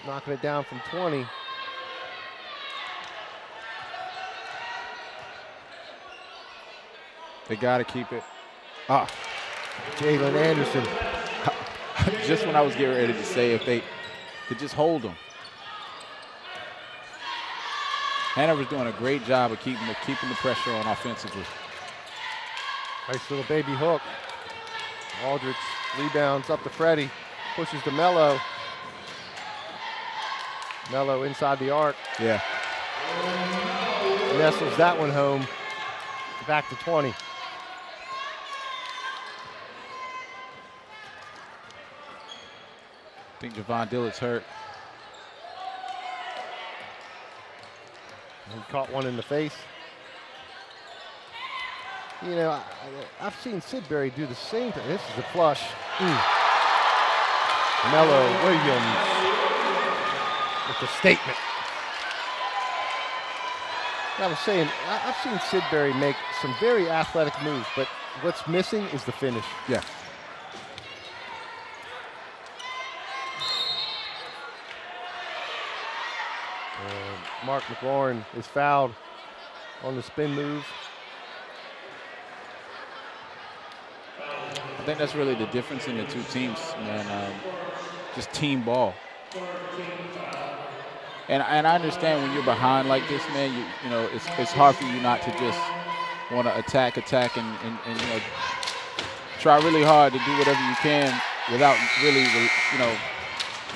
Knocking it down from 20. They got to keep it. Jalen Anderson. Just when I was getting ready to say if they could just hold them. Hanover's doing a great job of keeping the pressure on offensively. Nice little baby hook. Aldridge rebounds up to Freddie. Pushes to Mello. Mello inside the arc. Yeah. Nestles that one home. Back to 20. I think Javon Dillard's hurt. He caught one in the face. You know, I've seen Sidbury do the same thing. This is a flush. Mello Williams with the statement. I was saying, I've seen Sidbury make some very athletic moves, but what's missing is the finish. Yeah. Mark McLaurin is fouled on the spin move. I think that's really the difference in the two teams, man. Just team ball. And I understand when you're behind like this, man. You know it's hard for you not to just want to attack, and you know try really hard to do whatever you can without really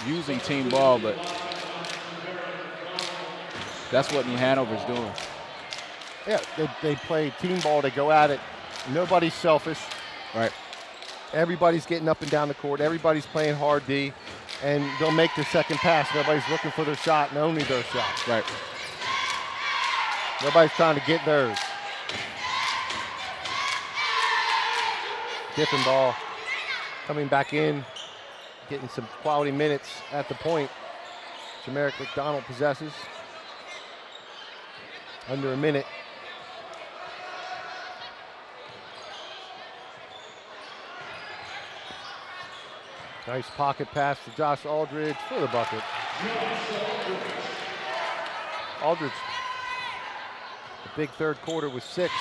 using team ball, but. That's what New Hanover's doing. Yeah, they play team ball. They go at it. Nobody's selfish. Right. Everybody's getting up and down the court. Everybody's playing hard D, and they'll make the second pass. Nobody's looking for their shot and only their shot. Right. Nobody's trying to get theirs. Different ball coming back in, getting some quality minutes at the point. Jamaric McDonald possesses. Under a minute. Nice pocket pass to Josh Aldridge for the bucket. Aldridge, the big third quarter was 6.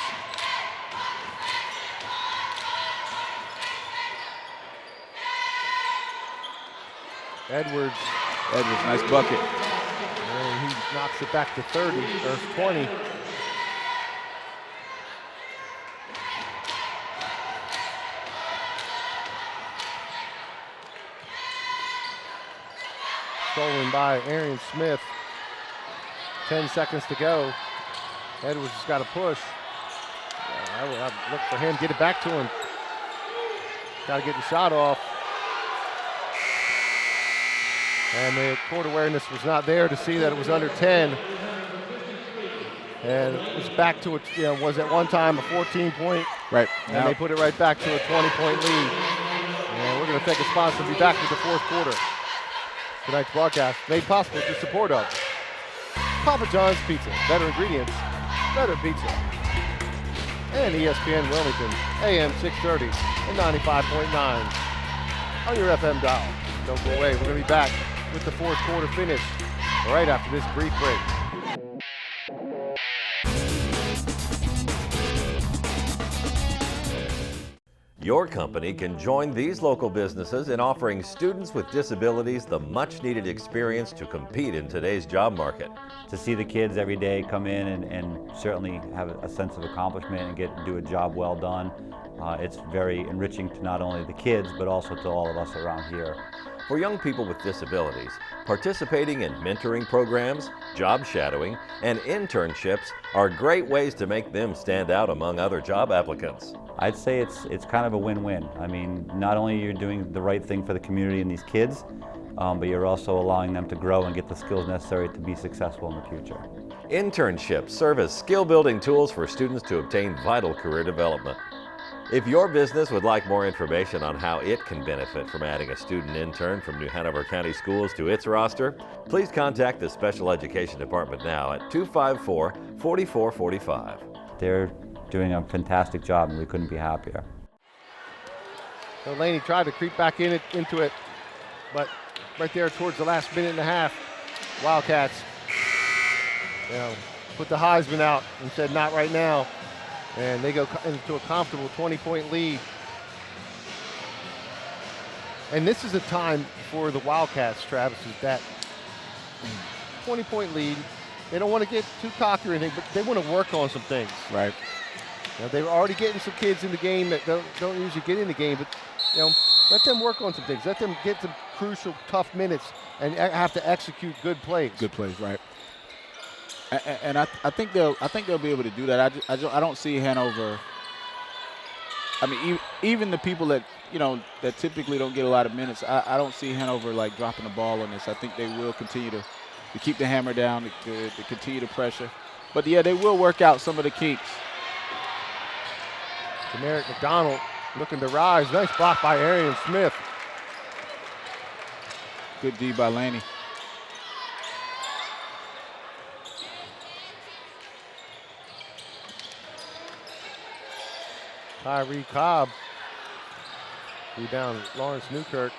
Edwards, nice bucket. And he knocks it back to 30, or 20. Stolen by Arian Smith. 10 seconds to go. Edwards has got to push. I would look for him, get it back to him. Got to get the shot off. And the court awareness was not there to see that it was under 10. And it was back to was at one time a 14-point. Right. And Now, they put it right back to a 20-point lead. And we're going to take a sponsor and be back with the fourth quarter. Tonight's broadcast made possible through support of Papa John's Pizza, better ingredients, better pizza. And ESPN Wilmington, AM 630 and 95.9 on your FM dial. Don't go away. We're going to be back with the fourth quarter finish right after this brief break. Your company can join these local businesses in offering students with disabilities the much-needed experience to compete in today's job market. To see the kids every day come in and certainly have a sense of accomplishment and do a job well done, it's very enriching to not only the kids but also to all of us around here. For young people with disabilities, participating in mentoring programs, job shadowing, and internships are great ways to make them stand out among other job applicants. I'd say it's kind of a win-win. I mean, not only you're doing the right thing for the community and these kids, but you're also allowing them to grow and get the skills necessary to be successful in the future. Internships serve as skill-building tools for students to obtain vital career development. If your business would like more information on how it can benefit from adding a student intern from New Hanover County Schools to its roster, please contact the Special Education Department now at 254-4445. They're doing a fantastic job and we couldn't be happier. So Laney tried to creep back into it, but right there towards the last minute and a half, Wildcats put the Heisman out and said not right now. And they go into a comfortable 20-point lead. And this is a time for the Wildcats, Travis, is that 20-point lead. They don't want to get too cocky or anything, but they want to work on some things. right. They were already getting some kids in the game that don't usually get in the game, but let them work on some things. Let them get some crucial, tough minutes and have to execute good plays. Good plays, right. And I think they'll be able to do that. I don't see Hanover. I mean, even the people that that typically don't get a lot of minutes, I don't see Hanover like dropping the ball on this. I think they will continue to keep the hammer down, to continue to pressure. But yeah, they will work out some of the kinks. Demaric McDonald looking to rise. Nice block by Arian Smith. Good D by Laney. Tyree Cobb. Rebound Lawrence Newkirk.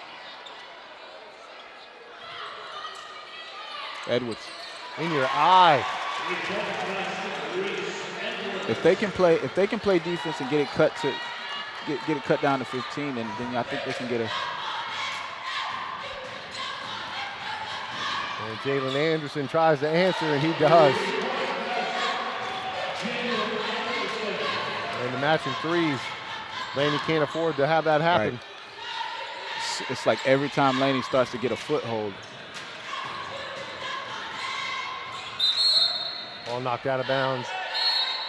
Edwards. In your eye. If they can play defense and get it cut down to 15, then I think they can get a. And Jalen Anderson tries to answer, and he does. And the matching threes. Laney can't afford to have that happen. Right. It's like every time Laney starts to get a foothold. Ball knocked out of bounds.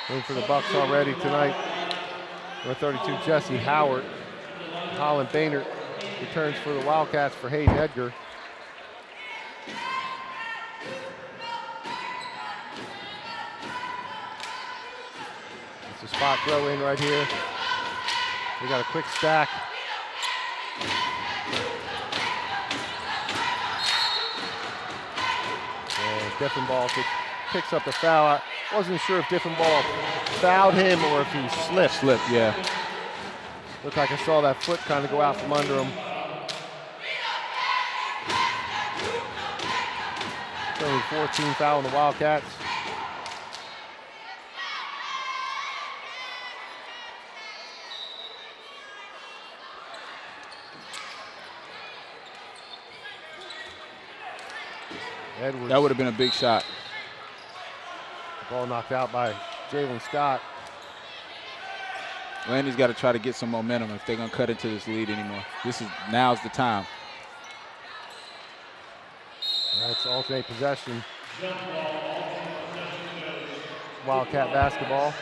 In for the Bucks already tonight. Number 32, Jesse Howard. Colin Boehner returns for the Wildcats for Hayden Edgar. It's a spot throw in right here. We got a quick stack. And Diffenball picks up the foul. I wasn't sure if Diffenball fouled him or if he slipped. Yeah. Looked like I saw that foot kind of go out from under him. Only 14 foul on the Wildcats. Edwards. That would have been a big shot. Ball knocked out by Jalen Scott. Laney's got to try to get some momentum if they're going to cut into this lead anymore. Now's the time. That's alternate possession. Wildcat basketball.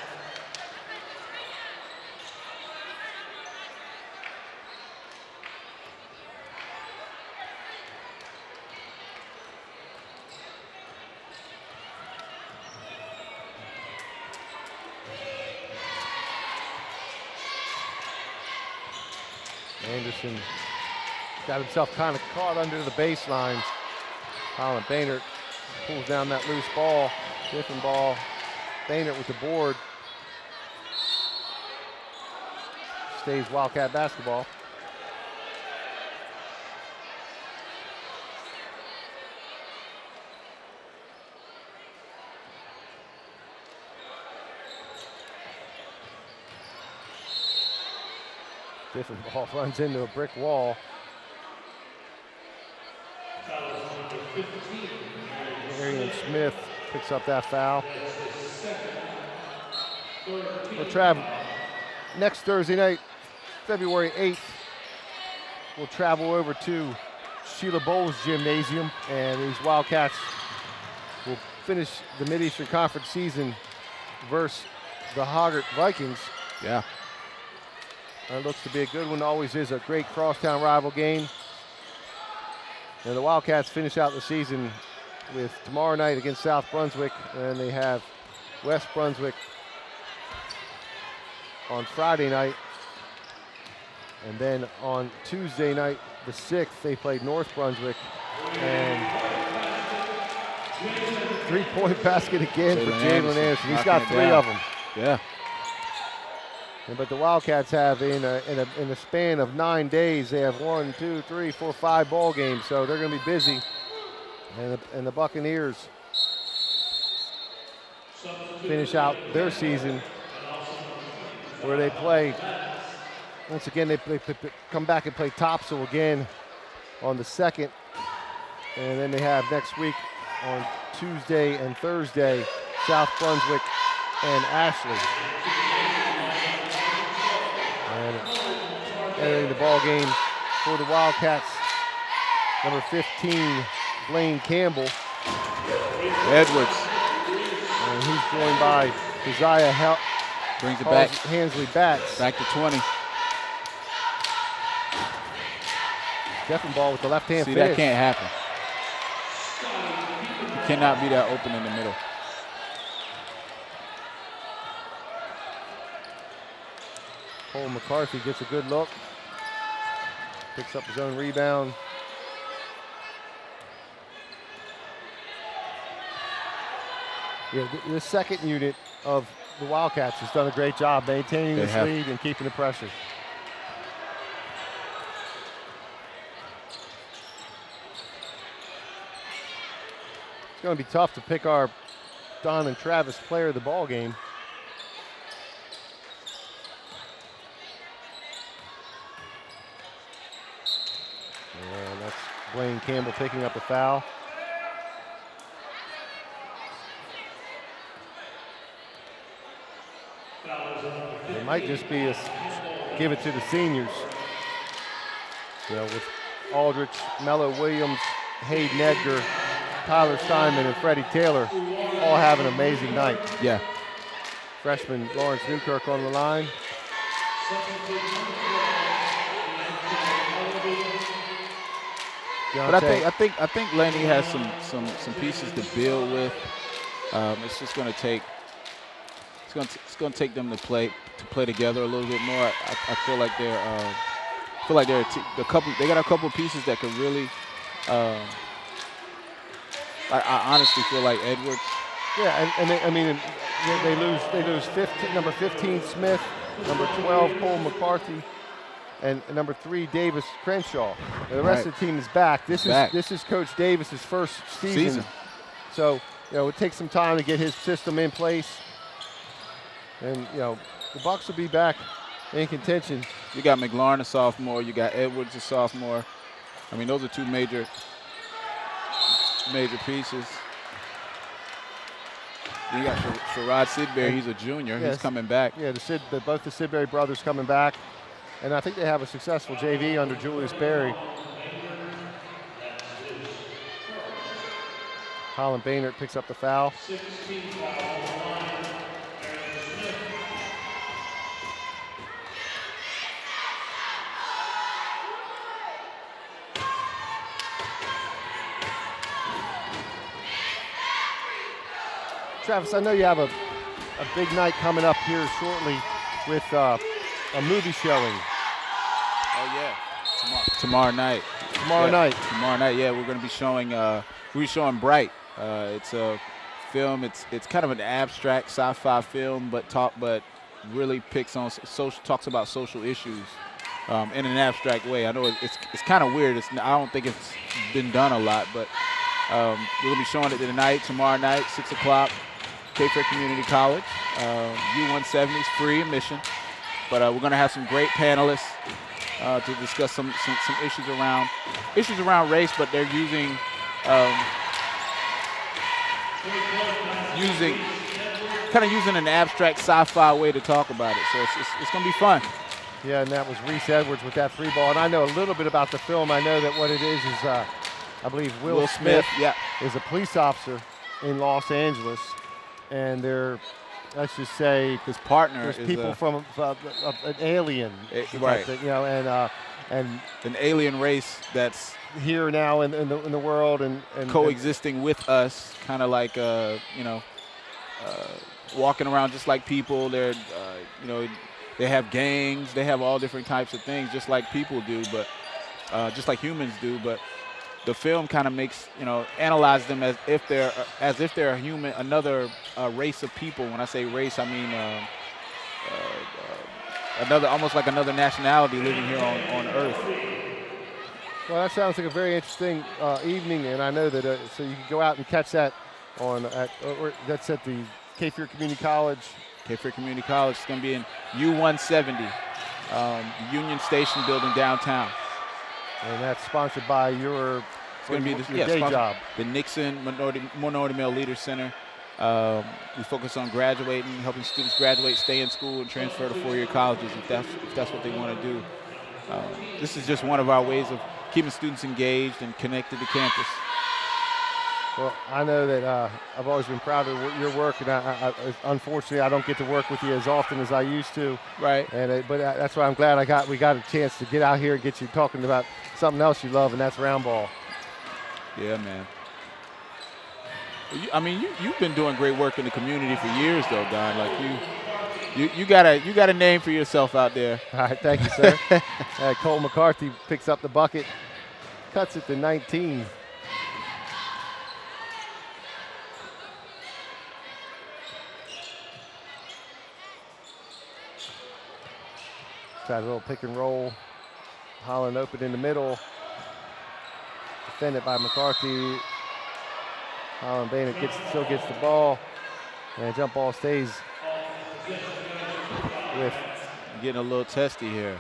Anderson got himself kind of caught under the baseline. Colin Baynard pulls down that loose ball. Different ball. Baynard with the board. Stays Wildcat basketball. Different ball runs into a brick wall. Arian Smith picks up that foul. We'll travel next Thursday night, February 8th. We'll travel over to Sheila Bowles Gymnasium, and these Wildcats will finish the Mid-Eastern Conference season versus the Hoggart Vikings. Yeah. It looks to be a good one. Always is a great crosstown rival game. And the Wildcats finish out the season with tomorrow night against South Brunswick, and they have West Brunswick on Friday night. And then on Tuesday night, the 6th, they played North Brunswick. And three-point basket again for Jalen Anderson. He's got 3 of them. Yeah. But the Wildcats have, in a span of 9 days, they have 1, 2, 3, 4, 5 ball games. So they're going to be busy. And the Buccaneers finish out their season where they play. Once again, they come back and play Topsail again on the 2nd. And then they have next week on Tuesday and Thursday, South Brunswick and Ashley. And entering the ball game for the Wildcats, number 15, Blaine Campbell. Edwards. And he's joined by Keziah brings it back. Hansley Batts. Back to 20. Ball with the left hand See, finish. that can't happen. You cannot be that open in the middle. Cole McCarthy gets a good look. Picks up his own rebound. Yeah, the second unit of the Wildcats has done a great job maintaining this lead and keeping the pressure. It's going to be tough to pick our Don and Travis player of the ball game. And that's Blaine Campbell picking up a foul. It might just be a give it to the seniors. You know, with Aldrich, Mello Williams, Hayden Edgar, Tyler Steinman, and Freddie Taylor all have an amazing night. Yeah. Freshman Lawrence Newkirk on the line. But I think Laney has some pieces to build with. It's just going to take them to play together a little bit more. I feel like they got a couple of pieces that could really. I honestly feel like Edwards. Yeah, they lose 15, number 15 Smith, number 12 Cole McCarthy, and number 3 Davis Crenshaw. And the rest of the team is back. This is Coach Davis's first season. So it takes some time to get his system in place. And the Bucks will be back in contention. You got McLaurin, a sophomore. You got Edwards, a sophomore. I mean, those are two major pieces. You got Sherrod Sidbury. He's a junior. Yes. He's coming back. Yeah, both the Sidbury brothers coming back. And I think they have a successful JV under Julius Berry. Colin Baynard picks up the foul. Travis, I know you have a big night coming up here shortly with a movie showing. Oh yeah, tomorrow night. Tomorrow night. Tomorrow night. Yeah, we're going to be showing. Bright. It's a film. It's kind of an abstract sci-fi film, but really talks about social issues in an abstract way. I know it's kind of weird. I don't think it's been done a lot, but we're going to be showing it tonight, tomorrow night, 6 o'clock, Cape Fear Community College. U-170 is free admission, but we're going to have some great panelists to discuss some issues around race, but they're using an abstract sci-fi way to talk about it. So it's going to be fun. Yeah, and that was Reese Edwards with that 3-ball. And I know a little bit about the film. I know that what it is I believe Will Smith is a police officer in Los Angeles, and they're, let's just say, his partner there's is people from an alien, right? You know, and an alien race that's here now in the world and coexisting with us, kind of like walking around just like people. They're they have gangs, they have all different types of things, just like people do, but just like humans do. But the film kind of makes analyze them as if they're a human, another race of people. When I say race, I mean almost like another nationality living here on Earth. Well, that sounds like a very interesting evening, and I know that so you can go out and catch that that's at the Cape Fear Community College. Cape Fear Community College. It's going to be in U-170, Union Station building downtown. And that's sponsored by your day job. The Nixon Minority Male Leaders Center. We focus on graduating, helping students graduate, stay in school, and transfer to four-year colleges if that's what they want to do. This is just one of our ways of keeping students engaged and connected to campus. Well, I know that I've always been proud of your work, and unfortunately, I don't get to work with you as often as I used to. Right. But that's why I'm glad we got a chance to get out here and get you talking about something else you love, and that's round ball. Yeah, man. You've been doing great work in the community for years, though, Don. Like you got a name for yourself out there. All right, thank you, sir. Cole McCarthy picks up the bucket, cuts it to 19. Try a little pick and roll. Holland open in the middle. Defended by McCarthy. Holland Bennett still gets the ball. And jump ball stays with. Getting a little testy here.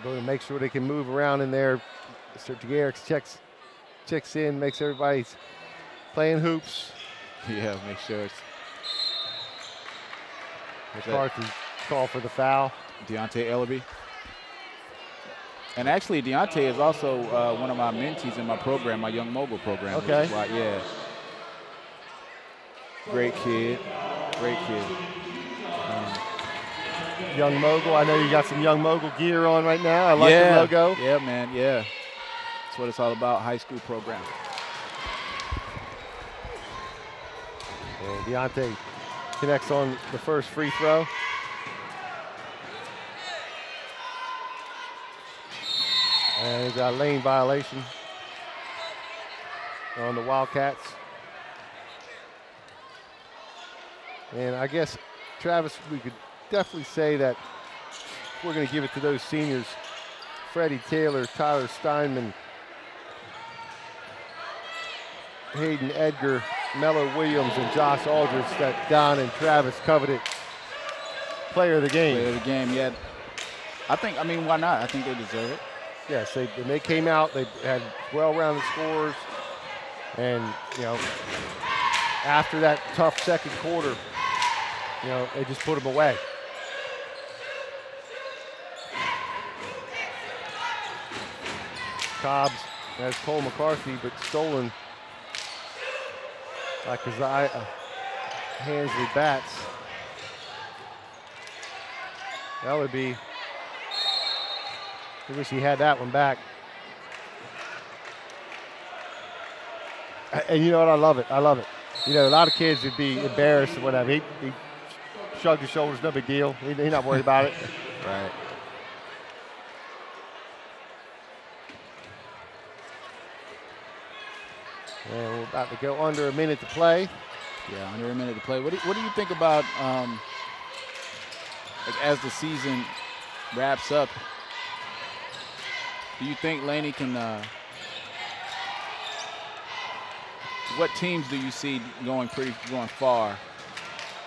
Going to make sure they can move around in there. Mr. Garrix checks in, makes everybody's playing hoops. Yeah, make sure it's. McCarthy call for the foul. Deontay Ellaby. And actually, Deontay is also one of my mentees in my program, my Young Mogul program. Okay. Yeah. Great kid. Young Mogul. I know you got some Young Mogul gear on right now. I like the logo. Yeah, man. Yeah. That's what it's all about, high school program. And Deontay connects on the first free throw. And he's got a lane violation on the Wildcats. And I guess, Travis, we could definitely say that we're going to give it to those seniors, Freddie Taylor, Tyler Steinman, Hayden Edgar, Mello Williams, and Josh Aldridge, that Don and Travis coveted player of the game. Player of the game, yeah. Why not? I think they deserve it. Yes, they came out, they had well-rounded scores, and, after that tough second quarter, they just put them away. Cobbs has Cole McCarthy, but stolen by Hansley Batts. Ellaby I wish he had that one back. And you know what? I love it. I love it. You know, a lot of kids would be embarrassed or whatever. He shrugged his shoulders, no big deal. He's not worried about it. Right. And we're about to go under a minute to play. Yeah, under a minute to play. What do you think about like as the season wraps up? Do you think Laney can? What teams do you see going far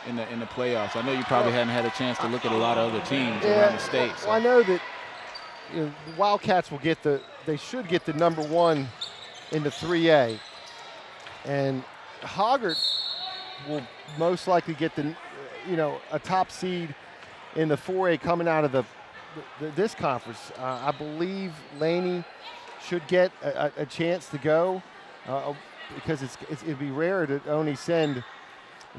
in the playoffs? I know you probably hadn't had a chance to look at a lot of other teams around the state. Well, I know that the Wildcats will they should get the number 1 in the 3A, and Hoggart will most likely get a top seed in the 4A coming out of this conference. I believe Laney should get a chance to go because it'd be rare to only send.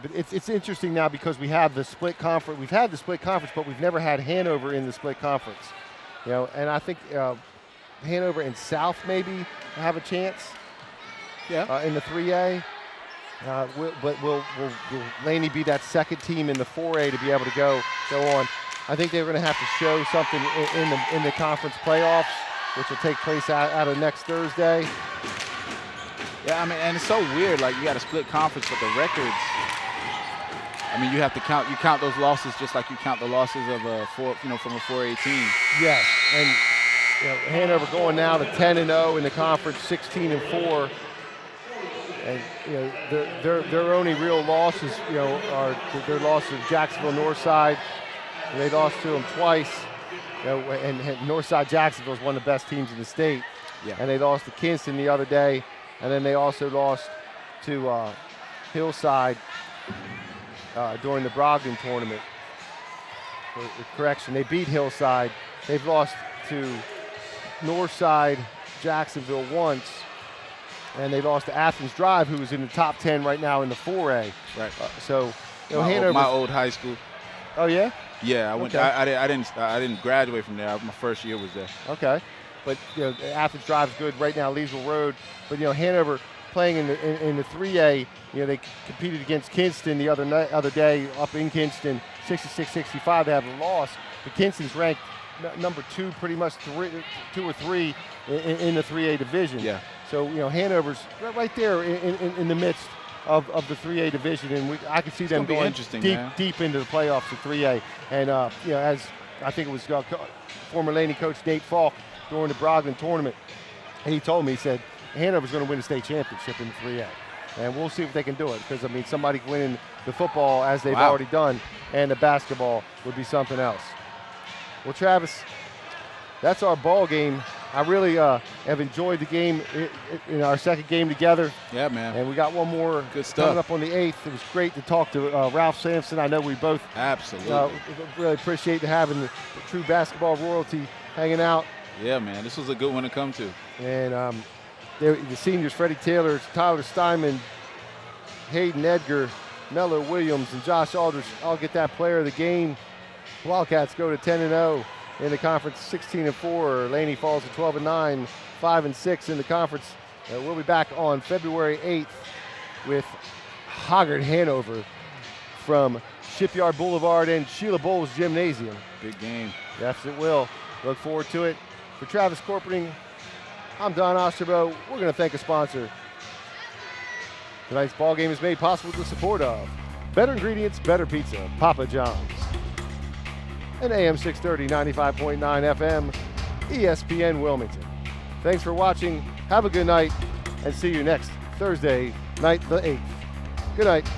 But it's interesting now because we have the split conference. We've had the split conference, but we've never had Hanover in the split conference. You know, and I think Hanover and South maybe have a chance. Yeah. In the 3A. Will Laney be that second team in the 4A to be able to go on? I think they're going to have to show something in the conference playoffs, which will take place out of next Thursday. Yeah, I mean, and it's so weird. Like, you got a split conference, but the records. I mean, you have to count those losses just like you count the losses of from a 4A team. Yes, and Hanover going now to 10-0 in the conference, 16-4. And their only real losses, are their loss to Jacksonville Northside. They lost to them twice. And Northside Jacksonville is one of the best teams in the state. Yeah. And they lost to Kinston the other day, and then they also lost to Hillside during the Brogdon tournament. Correction, they beat Hillside. They've lost to Northside Jacksonville once. And they lost to Athens Drive, who is in the top 10 right now in the 4A. Right. Hanover. My old high school. Oh yeah. Yeah, I went. Okay. I didn't graduate from there. My first year was there. Okay, but Athens Drive's good right now, Leesville Road. But Hanover playing in the 3A. They competed against Kinston the other day up in Kinston, 66-65. They have a loss, but Kinston's ranked number 2, pretty much 2 or 3 in the 3A division. Yeah. So Hanover's right there in the midst of the 3A division, and I could see them going deep into the playoffs of 3A. And as I think it was former Laney coach Nate Falk during the Brogdon tournament, and he told me, he said Hanover's going to win the state championship in the 3A, and we'll see if they can do it, because somebody can win in the football as they've already done, and the basketball would be something else. Well, Travis, that's our ball game. I really have enjoyed the game in our second game together. Yeah, man. And we got one more good stuff coming up on the 8th. It was great to talk to Ralph Sampson. I know we both absolutely really appreciate having the true basketball royalty hanging out. Yeah, man. This was a good one to come to. And the seniors, Freddie Taylor, Tyler Steinman, Hayden Edgar, Mello Williams, and Josh Aldridge all get that player of the game. Wildcats go to 10-0. In the conference, 16-4. Laney falls to 12-9, 5-6 in the conference. We'll be back on February 8th with Hoggart Hanover from Shipyard Boulevard and Sheila Bowles Gymnasium. Big game. Yes, it will. Look forward to it. For Travis Corporing, I'm Don Osterbo. We're going to thank a sponsor. Tonight's ball game is made possible with the support of Better Ingredients, Better Pizza, Papa John's. And AM 630, 95.9 FM, ESPN Wilmington. Thanks for watching. Have a good night, and see you next Thursday night, the 8th. Good night.